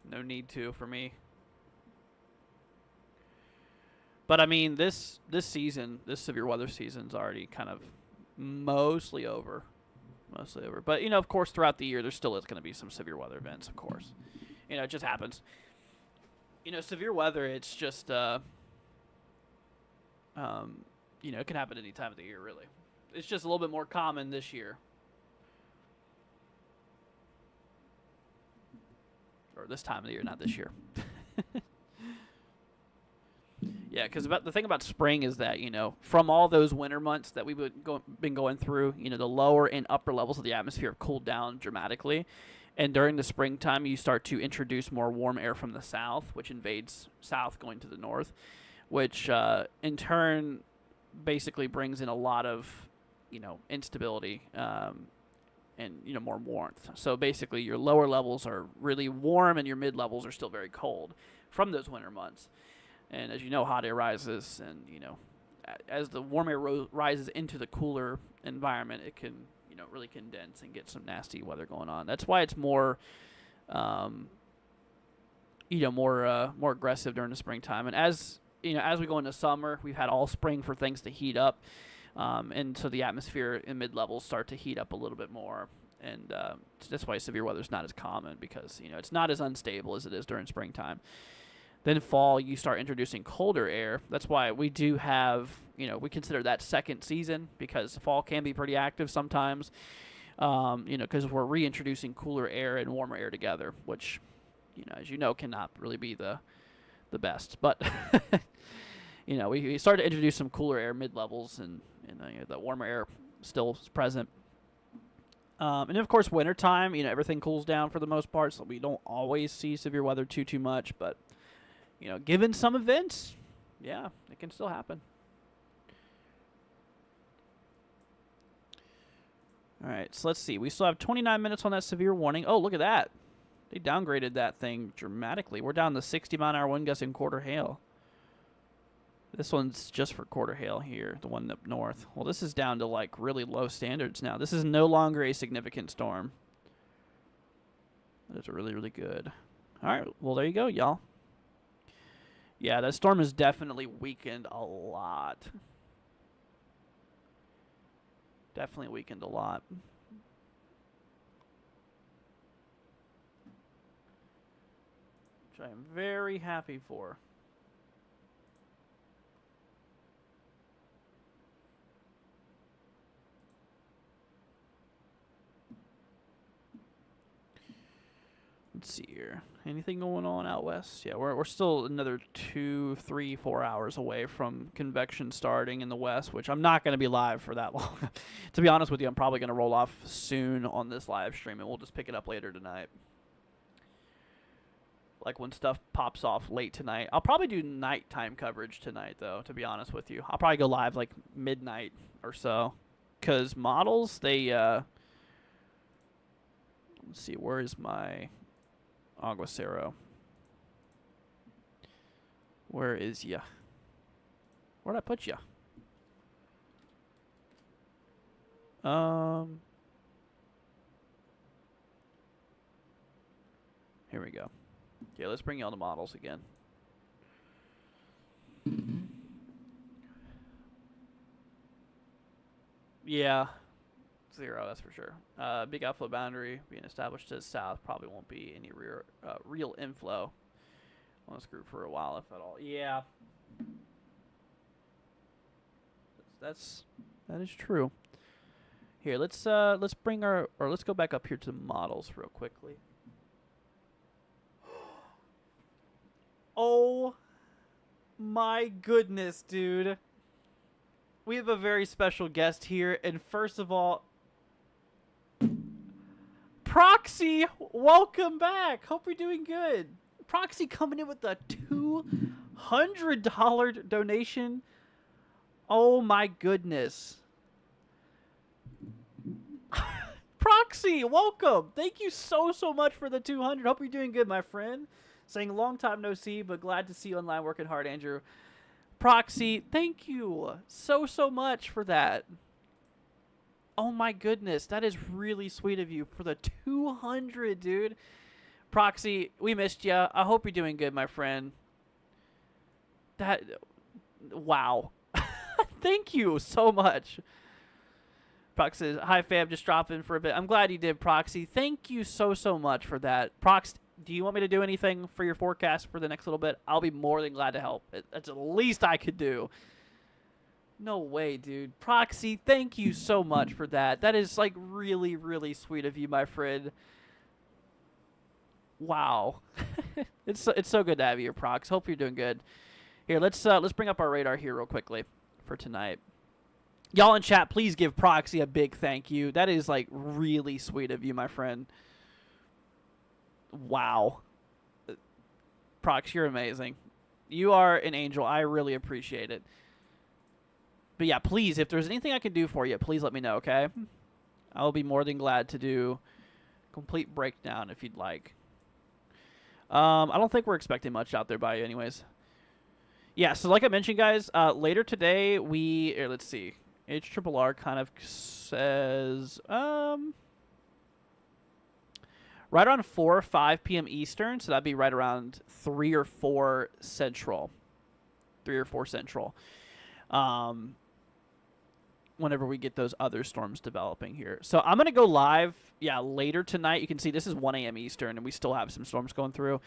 No need to for me. But I mean, this season, this severe weather season's already kind of mostly over. Mostly over. But, you know, of course, throughout the year, there still is going to be some severe weather events, of course. You know, it just happens. You know, severe weather, it's just, you know, it can happen any time of the year, really. It's just a little bit more common this year. Or this time of the year, not this year. Yeah, because the thing about spring is that, you know, from all those winter months that we've been going through, you know, the lower and upper levels of the atmosphere have cooled down dramatically. And during the springtime, you start to introduce more warm air from the south, which invades south going to the north, which in turn basically brings in a lot of, you know, instability and, you know, more warmth. So basically your lower levels are really warm and your mid levels are still very cold from those winter months. And as you know, hot air rises, and, you know, as the warm air rises into the cooler environment, it can, you know, really condense and get some nasty weather going on. That's why it's more, you know, more aggressive during the springtime. And as, you know, as we go into summer, we've had all spring for things to heat up, and so the atmosphere in mid levels start to heat up a little bit more. And that's why severe weather is not as common, because, you know, it's not as unstable as it is during springtime. Then fall, you start introducing colder air. That's why we do have, you know, we consider that second season, because fall can be pretty active sometimes, you know, because we're reintroducing cooler air and warmer air together, which, you know, as you know, cannot really be the best. But, you know, we started to introduce some cooler air mid-levels, and you know, the warmer air still is present. And then, of course, wintertime, you know, everything cools down for the most part, so we don't always see severe weather too much, but, you know, given some events, yeah, it can still happen. All right, so let's see. We still have 29 minutes on that severe warning. Oh, look at that. They downgraded that thing dramatically. We're down to 60-mile-an-hour wind gusts and quarter hail. This one's just for quarter hail here, the one up north. Well, this is down to, like, really low standards now. This is no longer a significant storm. That is really, really good. All right, well, there you go, y'all. Yeah, that storm has definitely weakened a lot. Definitely weakened a lot. Which I am very happy for. Let's see here. Anything going on out west? Yeah, we're still another 2, 3, 4 hours away from convection starting in the west, which I'm not going to be live for that long. To be honest with you, I'm probably going to roll off soon on this live stream, and we'll just pick it up later tonight. Like when stuff pops off late tonight. I'll probably do nighttime coverage tonight, though, to be honest with you. I'll probably go live like midnight or so. Because models, they... let's see, where is my... Aguacero. Where is ya? Where'd I put ya? Here we go. Okay, let's bring y'all the models again. Yeah. 0, that's for sure. Big outflow boundary being established to the south. Probably won't be any real inflow on this group for a while, if at all. Yeah. That is true. Here, let's bring let's go back up here to the models real quickly. Oh my goodness, dude. We have a very special guest here, and first of all, Proxy, welcome back. Hope you're doing good. Proxy coming in with a $200 donation. Oh my goodness. Proxy, welcome. Thank you so much for the 200. Hope you're doing good, my friend. Saying long time no see, but glad to see you online working hard, Andrew. Proxy, thank you so much for that. Oh my goodness, that is really sweet of you for the 200, dude. Proxy, we missed you. I hope you're doing good, my friend. Wow. Thank you so much. Proxy says, hi fam, just dropping for a bit. I'm glad you did, Proxy. Thank you so much for that. Prox, do you want me to do anything for your forecast for the next little bit? I'll be more than glad to help. That's the least I could do. No way, dude. Proxy, thank you so much for that. That is, like, really sweet of you, my friend. Wow. It's so good to have you here, Prox. Hope you're doing good. Here, let's bring up our radar here real quickly for tonight. Y'all in chat, please give Proxy a big thank you. That is, like, really sweet of you, my friend. Wow. Prox, you're amazing. You are an angel. I really appreciate it. But yeah, please, if there's anything I can do for you, please let me know, okay? I'll be more than glad to do a complete breakdown if you'd like. I don't think we're expecting much out there by you anyways. Yeah, so like I mentioned, guys, later today let's see. HRRR kind of says right around 4 or 5 p.m. Eastern, so that'd be right around 3 or 4 Central. 3 or 4 Central. Whenever we get those other storms developing here. So I'm going to go live, later tonight. You can see this is 1 a.m. Eastern, and we still have some storms going through.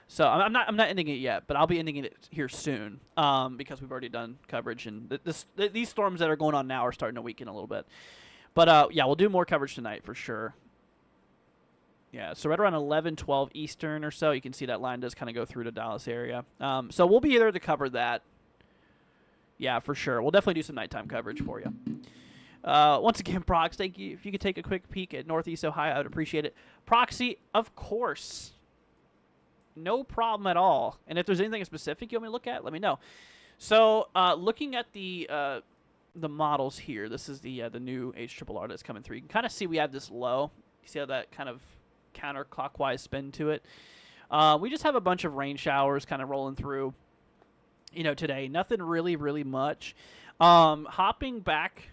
So I'm not ending it yet, but I'll be ending it here soon because we've already done coverage, and these storms that are going on now are starting to weaken a little bit. But, we'll do more coverage tonight for sure. Yeah, so right around 11, 12 Eastern or so, you can see that line does kind of go through the Dallas area. So we'll be there to cover that. Yeah, for sure. We'll definitely do some nighttime coverage for you. Once again, Prox, thank you. If you could take a quick peek at Northeast Ohio, I would appreciate it. Proxy, of course. No problem at all. And if there's anything specific you want me to look at, let me know. So, looking at the models here, this is the new HRRR that's coming through. You can kind of see we have this low. You see how that kind of counterclockwise spin to it? We just have a bunch of rain showers kind of rolling through. Today, nothing really much. Hopping back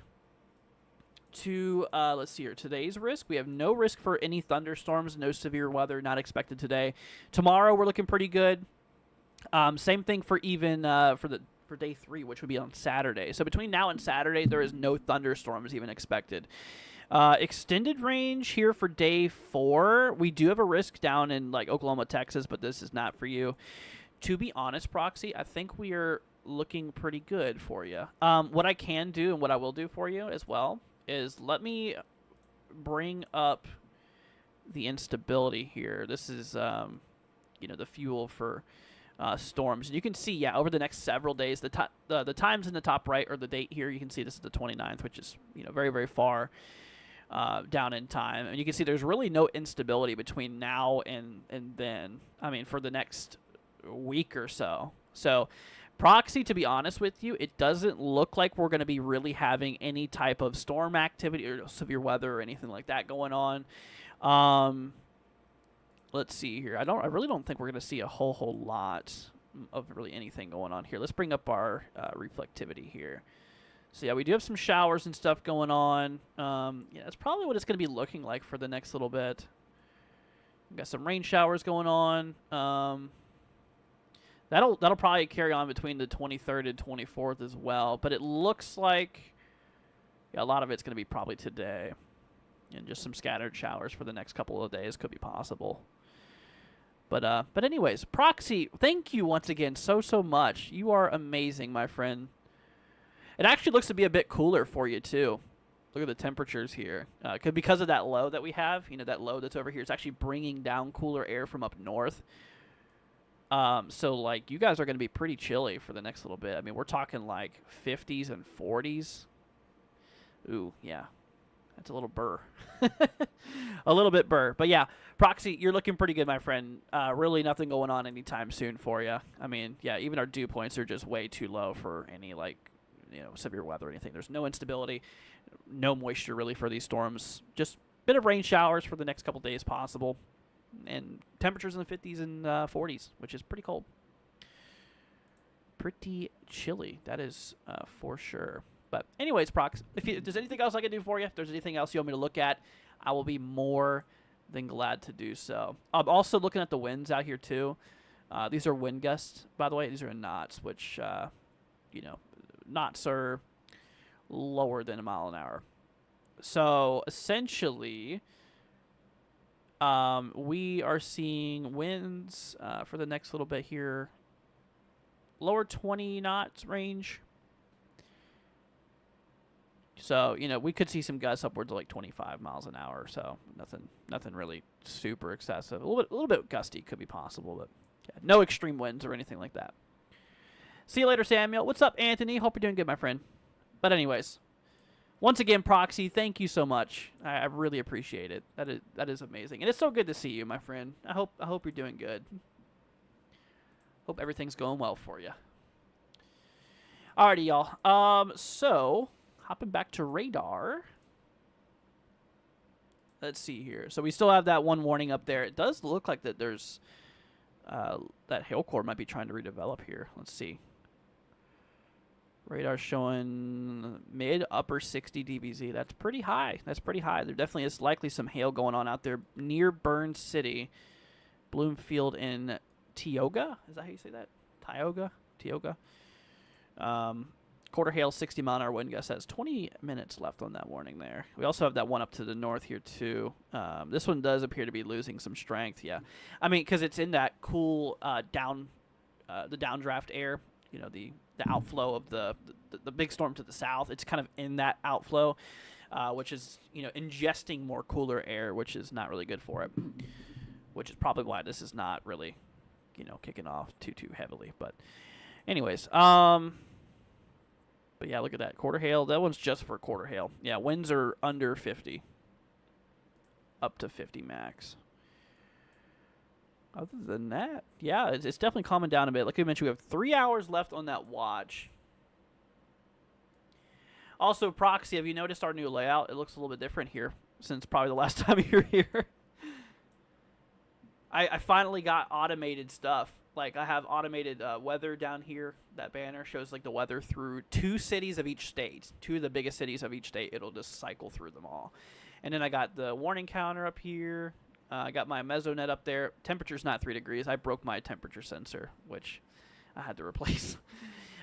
to, let's see here, today's risk. We have no risk for any thunderstorms, no severe weather, not expected today. Tomorrow, we're looking pretty good. Same thing for even for day 3, which would be on Saturday. So between now and Saturday, there is no thunderstorms even expected. Extended range here for day 4. We do have a risk down in like Oklahoma, Texas, but this is not for you. To be honest, Proxy, I think we are looking pretty good for you. What I can do and what I will do for you as well is let me bring up the instability here. This is, you know, the fuel for storms. And you can see, yeah, over the next several days, the times in the top right, or the date here, you can see this is the 29th, which is, you know, very, very far down in time. And you can see there's really no instability between now and then. I mean, for the next week or so. So proxy, to be honest with you, it doesn't look like we're going to be really having any type of storm activity or severe weather or anything like that going on. Let's see here. I really don't think we're going to see a whole lot of really anything going on here. Let's bring up our reflectivity here. So yeah, we do have some showers and stuff going on. Yeah, that's probably what it's going to be looking like for the next little bit. We've got some rain showers going on. That'll probably carry on between the 23rd and 24th as well. But it looks like, yeah, a lot of it's going to be probably today. And just some scattered showers for the next couple of days could be possible. But anyways, Proxy, thank you once again so much. You are amazing, my friend. It actually looks to be a bit cooler for you, too. Look at the temperatures here. Because of that low that we have, you know, that low that's over here, it's actually bringing down cooler air from up north. So, like, you guys are going to be pretty chilly for the next little bit. I mean, we're talking, like, 50s and 40s. Ooh, yeah. That's a little burr. A little bit burr. But, yeah, Proxy, you're looking pretty good, my friend. Really nothing going on anytime soon for you. I mean, yeah, even our dew points are just way too low for any, like, you know, severe weather or anything. There's no instability, no moisture really for these storms. Just a bit of rain showers for the next couple days possible. And temperatures in the 50s and 40s, which is pretty cold. Pretty chilly, that is for sure. But anyways, Prox, if there's anything else I can do for you, if there's anything else you want me to look at, I will be more than glad to do so. I'm also looking at the winds out here too. These are wind gusts, by the way. These are in knots, which, you know, knots are lower than a mile an hour. So essentially, we are seeing winds for the next little bit here, lower 20 knots range. So, you know, we could see some gusts upwards of like 25 miles an hour. So nothing really super excessive. A little bit gusty could be possible, but yeah, no extreme winds or anything like that. See you later, Samuel. What's up, Anthony? Hope you're doing good, my friend. But anyways, once again, Proxy, thank you so much. I really appreciate it. That is amazing, and it's so good to see you, my friend. I hope you're doing good. Hope everything's going well for you. Alrighty, y'all. So hopping back to radar. Let's see here. So we still have that one warning up there. It does look like that there's that hail core might be trying to redevelop here. Let's see. Radar showing mid-upper 60 dBz. That's pretty high. That's pretty high. There definitely is likely some hail going on out there near Burn City, Bloomfield, and Tioga. Is that how you say that? Tioga. Quarter hail, 60-mile-an-hour wind gust. Has 20 minutes left on that warning there. We also have that one up to the north here too. This one does appear to be losing some strength. Yeah, I mean, because it's in that cool the downdraft air. You know, the outflow of the big storm to the south. It's kind of in that outflow, which is, you know, ingesting more cooler air, which is not really good for it. Which is probably why this is not really, you know, kicking off too heavily. But anyways, but yeah, look at that quarter hail. That one's just for quarter hail. Yeah, winds are under 50, up to 50 max. Other than that, yeah, it's definitely calming down a bit. Like I mentioned, we have 3 hours left on that watch. Also, Proxy, have you noticed our new layout? It looks a little bit different here since probably the last time you were here. I finally got automated stuff. Like, I have automated weather down here. That banner shows, like, the weather through 2 cities of each state. 2 of the biggest cities of each state. It'll just cycle through them all. And then I got the warning counter up here. I got my mesonet up there. Temperature's not 3 degrees. I broke my temperature sensor, which I had to replace.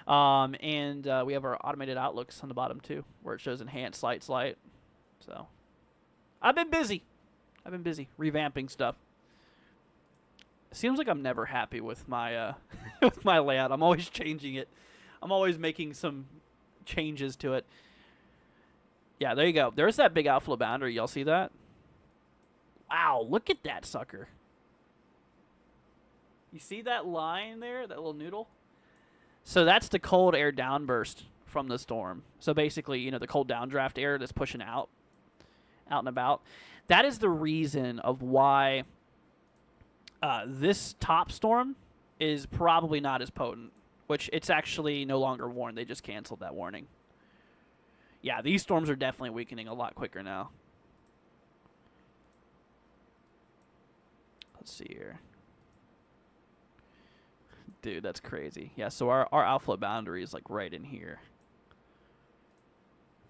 And we have our automated outlooks on the bottom, too, where it shows enhanced light. So, I've been busy. Revamping stuff. Seems like I'm never happy with my with my layout. I'm always changing it. I'm always making some changes to it. Yeah, there you go. There's that big outflow boundary. Y'all see that? Wow, look at that sucker. You see that line there, that little noodle? So that's the cold air downburst from the storm. So basically, the cold downdraft air that's pushing out and about. That is the reason of why this top storm is probably not as potent, which it's actually no longer warned. They just canceled that warning. Yeah, these storms are definitely weakening a lot quicker now. Let's see here. Dude, that's crazy. Yeah, so our outflow boundary is like right in here.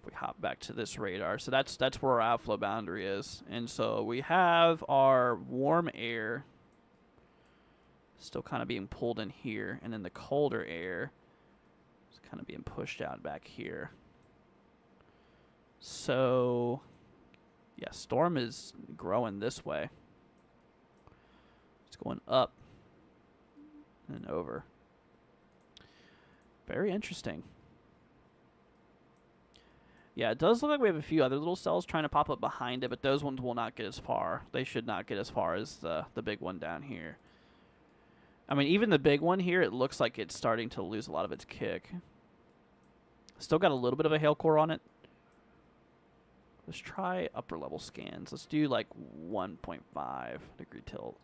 If we hop back to this radar, so that's where our outflow boundary is. And so we have our warm air still kind of being pulled in here, and then the colder air is kind of being pushed out back here. So, yeah, storm is growing this way. It's going up and over. Very interesting. Yeah, it does look like we have a few other little cells trying to pop up behind it, but those ones will not get as far. They should not get as far as the big one down here. I mean, even the big one here, it looks like it's starting to lose a lot of its kick. Still got a little bit of a hail core on it. Let's try upper level scans. Let's do like 1.5 degree tilt,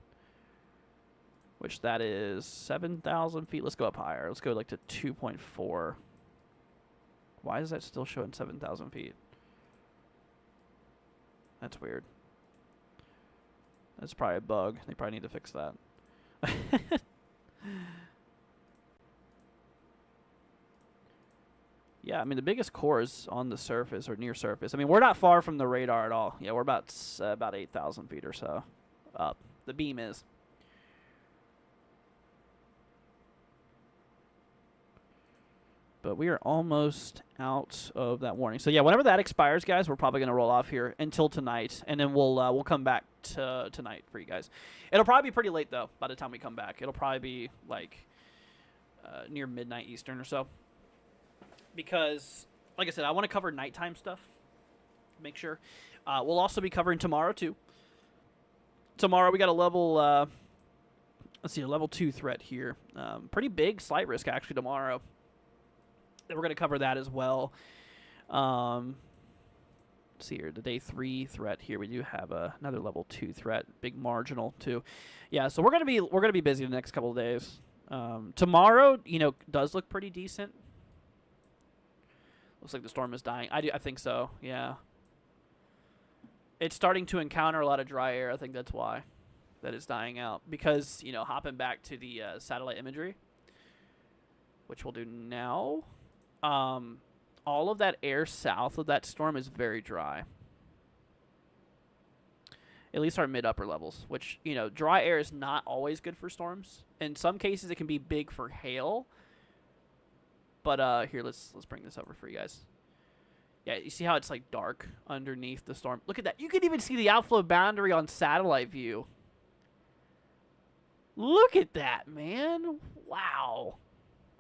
which that is 7,000 feet. Let's go up higher. Let's go like to 2.4. Why is that still showing 7,000 feet? That's weird. That's probably a bug. They probably need to fix that. Yeah, I mean, the biggest core is on the surface or near surface. I mean, we're not far from the radar at all. Yeah, we're about 8,000 feet or so up. The beam is. But we are almost out of that warning. So yeah, whenever that expires, guys, we're probably going to roll off here until tonight, and then we'll come back to tonight for you guys. It'll probably be pretty late though by the time we come back. It'll probably be like near midnight Eastern or so, because like I said, I want to cover nighttime stuff. Make sure. We'll also be covering tomorrow too. Tomorrow we got a level. Let's see, a level 2 threat here. Pretty big slight risk actually tomorrow. We're going to cover that as well. Let's see here, the day 3 threat here. We do have another level 2 threat, big marginal too. Yeah, so we're going to be busy the next couple of days. Tomorrow, does look pretty decent. Looks like the storm is dying. I think so. Yeah. It's starting to encounter a lot of dry air. I think that's why that is dying out, because hopping back to the satellite imagery, which we'll do now. All of that air south of that storm is very dry. At least our mid-upper levels, which, dry air is not always good for storms. In some cases, it can be big for hail. But here, let's bring this over for you guys. Yeah, you see how it's like dark underneath the storm? Look at that. You can even see the outflow boundary on satellite view. Look at that, man. Wow.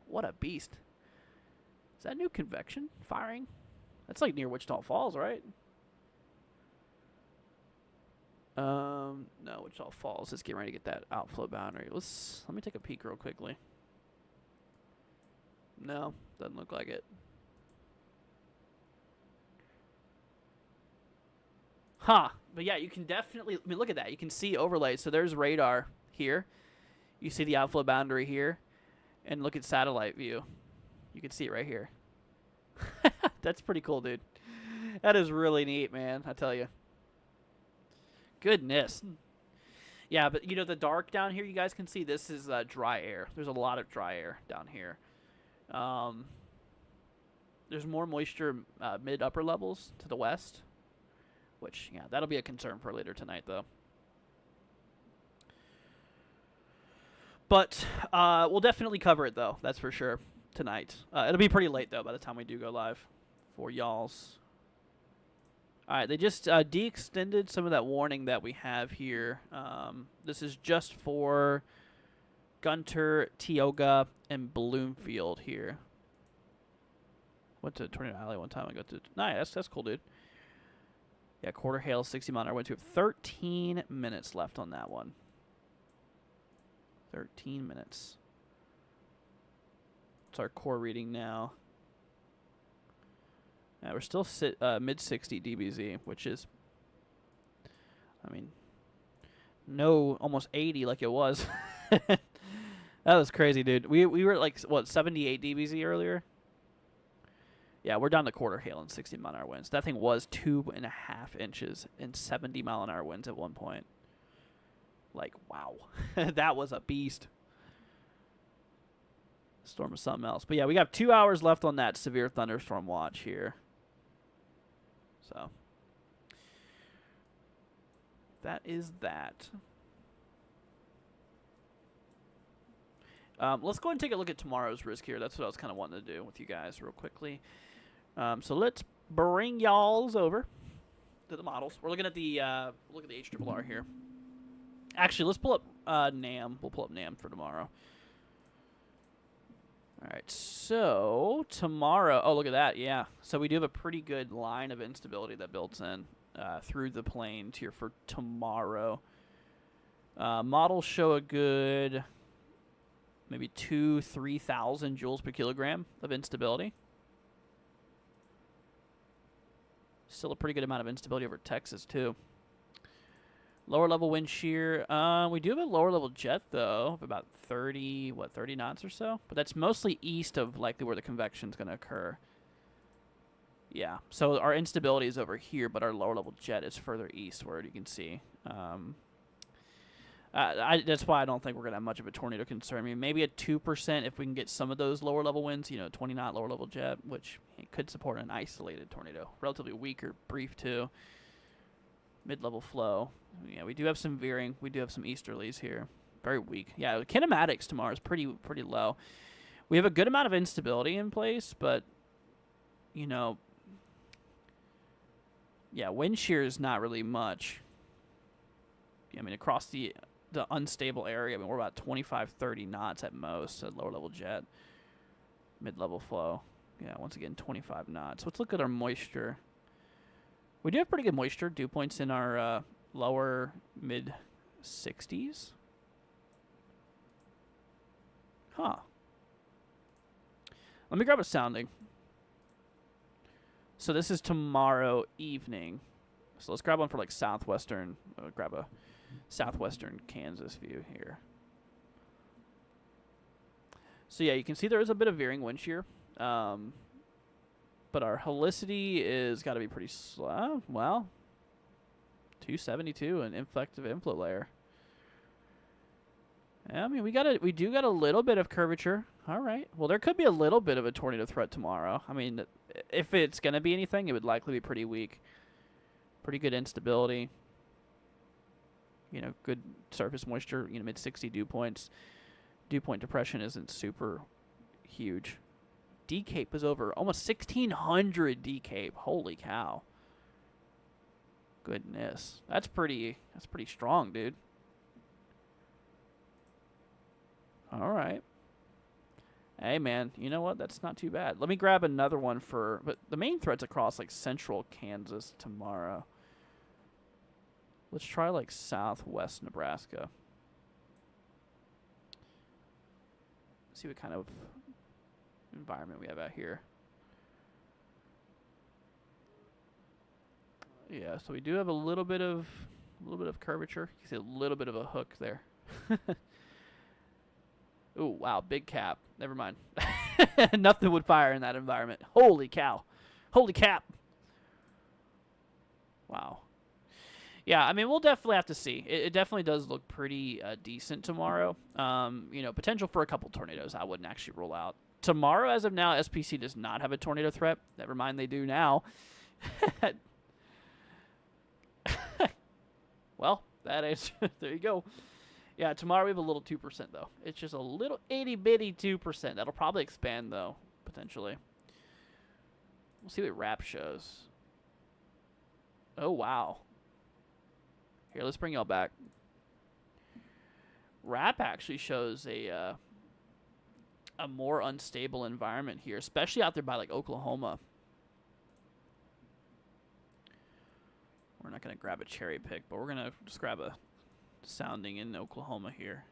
What a beast. Is that new convection firing? That's like near Wichita Falls, right? No, Wichita Falls. Let's get ready to get that outflow boundary. Let me take a peek real quickly. No, doesn't look like it. Huh. But yeah, you can definitely, look at that. You can see overlays. So there's radar here. You see the outflow boundary here. And look at satellite view. You can see it right here. That's pretty cool, dude. That is really neat, man. I tell you. Goodness. Yeah, but the dark down here, you guys can see this is dry air. There's a lot of dry air down here. There's more moisture mid-upper levels to the west, which, yeah, that'll be a concern for later tonight, though. But we'll definitely cover it, though. That's for sure, tonight. It'll be pretty late, though, by the time we do go live for y'alls. All right, they just de-extended some of that warning that we have here. This is just for Gunter, Tioga, and Bloomfield here. Went to Tornado Alley one time. I got to. Nice, that's cool, dude. Yeah, quarter hail, 60 mile an hour winds. We have 13 minutes left on that one. 13 minutes. What's our core reading now? Yeah, we're still mid 60 dBz, which is, I mean, no, almost 80 like it was. That was crazy, dude. We were at like, what, 78 dBz earlier? Yeah, we're down to quarter hail and 60 mile an hour winds. That thing was 2.5 inches and 70 mile an hour winds at one point. Like, wow. That was a beast. Storm is something else. But yeah, we got 2 hours left on that severe thunderstorm watch here. So that is that. Let's go ahead and take a look at tomorrow's risk here. That's what I was kind of wanting to do with you guys real quickly. So let's bring y'alls over to the models. We're looking at the HRRR here. Actually, let's pull up NAM. We'll pull up NAM for tomorrow. All right, so tomorrow, oh, look at that, yeah. So we do have a pretty good line of instability that builds in through the plane here for tomorrow. Models show a good maybe 3,000 joules per kilogram of instability. Still a pretty good amount of instability over Texas, too. Lower level wind shear. We do have a lower level jet, though, of about 30 knots or so. But that's mostly east of likely where the convection is going to occur. Yeah, so our instability is over here, but our lower level jet is further eastward, you can see. That's why I don't think we're going to have much of a tornado concern. I mean, maybe a 2% if we can get some of those lower level winds, 20 knot lower level jet, which could support an isolated tornado. Relatively weak or brief, too. Mid-level flow. Yeah, we do have some veering. We do have some easterlies here. Very weak. Yeah, kinematics tomorrow is pretty low. We have a good amount of instability in place, but, yeah, wind shear is not really much. I mean, across the unstable area, I mean, we're about 25, 30 knots at most at lower level jet. Mid-level flow. Yeah, once again, 25 knots. Let's look at our moisture. We do have pretty good moisture. Dew points in our lower mid-60s. Huh. Let me grab a sounding. So this is tomorrow evening. So let's grab one for like southwestern. Grab a southwestern Kansas view here. So yeah, you can see there is a bit of veering wind shear. But our helicity is got to be pretty slow. Well, 272 and inflective inflow layer. Yeah, I mean, we do got a little bit of curvature. All right. Well, there could be a little bit of a tornado threat tomorrow. I mean, if it's going to be anything, it would likely be pretty weak. Pretty good instability. Good surface moisture, mid-60 dew points. Dew point depression isn't super huge. D-Cape is over almost 1,600 D-Cape. Holy cow. Goodness. That's pretty strong, dude. All right. Hey, man, you know what? That's not too bad. Let me grab another one but the main threat's across, like, central Kansas tomorrow. Let's try, like, southwest Nebraska. See what kind of environment we have out here. Yeah, so we do have a little bit of curvature. You can see a little bit of a hook there. Ooh, wow, big cap. Never mind. Nothing would fire in that environment. Holy cow. Holy cap. Wow. Yeah, I mean, we'll definitely have to see. It definitely does look pretty decent tomorrow. Potential for a couple tornadoes I wouldn't actually rule out. Tomorrow, as of now, SPC does not have a tornado threat. Never mind, they do now. Well, that is... there you go. Yeah, tomorrow we have a little 2%, though. It's just a little itty-bitty 2%. That'll probably expand, though, potentially. We'll see what RAP shows. Oh, wow. Here, let's bring y'all back. RAP actually shows a more unstable environment here, especially out there by, like, Oklahoma. not going to grab a cherry pick, but we're going to just grab a sounding in Oklahoma here.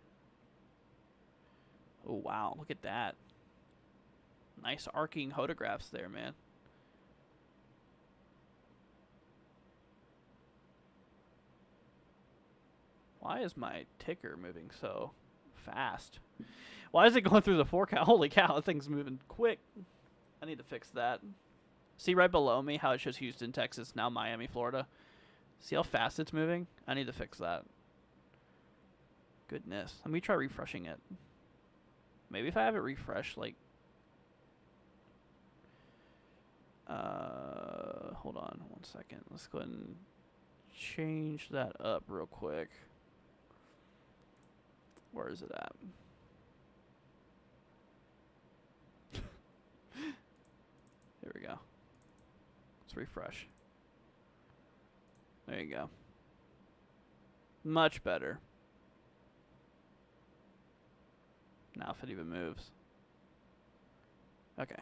Oh, wow. Look at that. Nice arcing photographs there, man. Why is my ticker moving so fast? Why is it going through the forecast? Holy cow, that thing's moving quick. I need to fix that. See right below me how it shows Houston, Texas, now Miami, Florida? See how fast it's moving? I need to fix that. Goodness. Let me try refreshing it. Maybe if I have it refreshed, like... hold on 1 second. Let's go ahead and change that up real quick. Where is it at? Here we go. Let's refresh. There you go. Much better. Now if it even moves. Okay.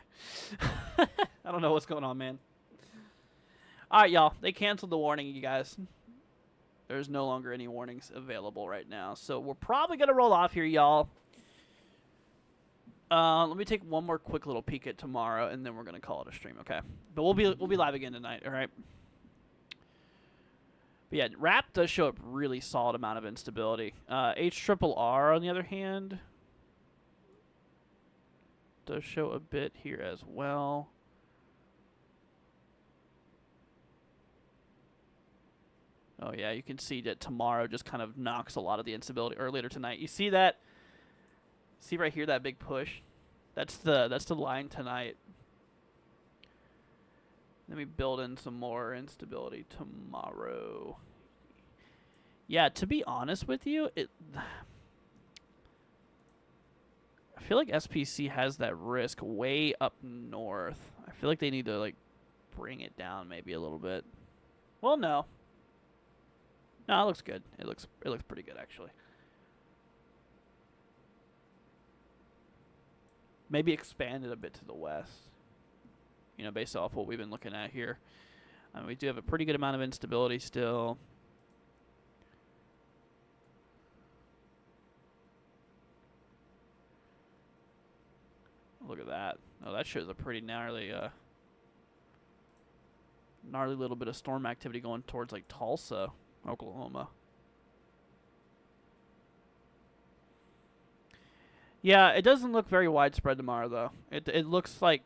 I don't know what's going on, man. Alright, y'all. They canceled the warning, you guys. There's no longer any warnings available right now. So we're probably going to roll off here, y'all. Let me take one more quick little peek at tomorrow, and then we're going to call it a stream, okay? But we'll be live again tonight, all right? But yeah, RAP does show a really solid amount of instability. HRRR, on the other hand, does show a bit here as well. Oh yeah, you can see that tomorrow just kind of knocks a lot of the instability, or later tonight. You see that? See right here, that big push? That's the line tonight. Let me build in some more instability tomorrow. Yeah, to be honest with you, I feel like SPC has that risk way up north. I feel like they need to like bring it down maybe a little bit. Well, no. No, it looks good. It looks pretty good actually. Maybe expand it a bit to the west. You know, based off what we've been looking at here. We do have a pretty good amount of instability still. Look at that. Oh, that shows a pretty gnarly little bit of storm activity going towards like Tulsa, Oklahoma. Yeah, it doesn't look very widespread tomorrow though. It looks like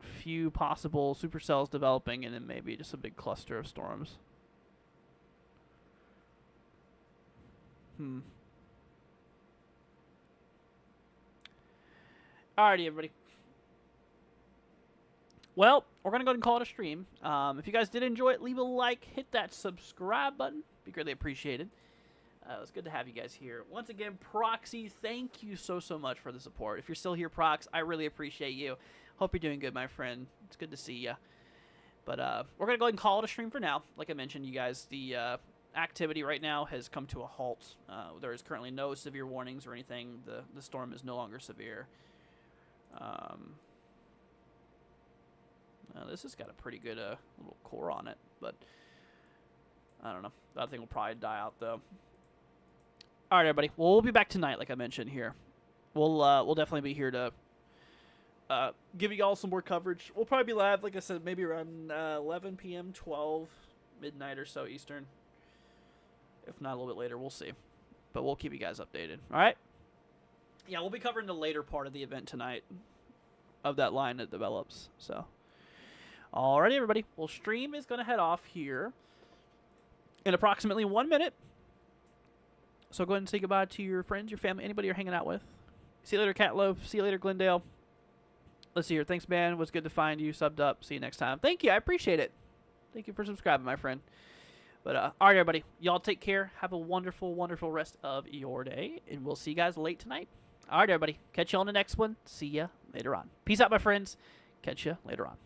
few possible supercells developing and then maybe just a big cluster of storms. Alrighty, everybody. Well, we're going to go ahead and call it a stream. If you guys did enjoy it, leave a like, hit that subscribe button. Be greatly appreciated. It was good to have you guys here. Once again, Proxy, thank you so much for the support. If you're still here, Prox, I really appreciate you. Hope you're doing good, my friend. It's good to see you. But we're going to go ahead and call it a stream for now. Like I mentioned, you guys, the activity right now has come to a halt. There is currently no severe warnings or anything. The storm is no longer severe. This has got a pretty good little core on it, but I don't know. That thing will probably die out, though. All right, everybody. Well, we'll be back tonight, like I mentioned here. We'll definitely be here to give you all some more coverage. We'll probably be live, like I said, maybe around 11 p.m., 12, midnight or so Eastern. If not, a little bit later. We'll see. But we'll keep you guys updated. All right? Yeah, we'll be covering the later part of the event tonight of that line that develops. So, alrighty, everybody. Well, stream is going to head off here in approximately 1 minute. So go ahead and say goodbye to your friends, your family, anybody you're hanging out with. See you later, Catloaf. See you later, Glendale. Let's see here. Thanks, man. It was good to find you. Subbed up. See you next time. Thank you. I appreciate it. Thank you for subscribing, my friend. But, all right, everybody. Y'all take care. Have a wonderful, wonderful rest of your day. And we'll see you guys late tonight. All right, everybody. Catch you on the next one. See ya later on. Peace out, my friends. Catch you later on.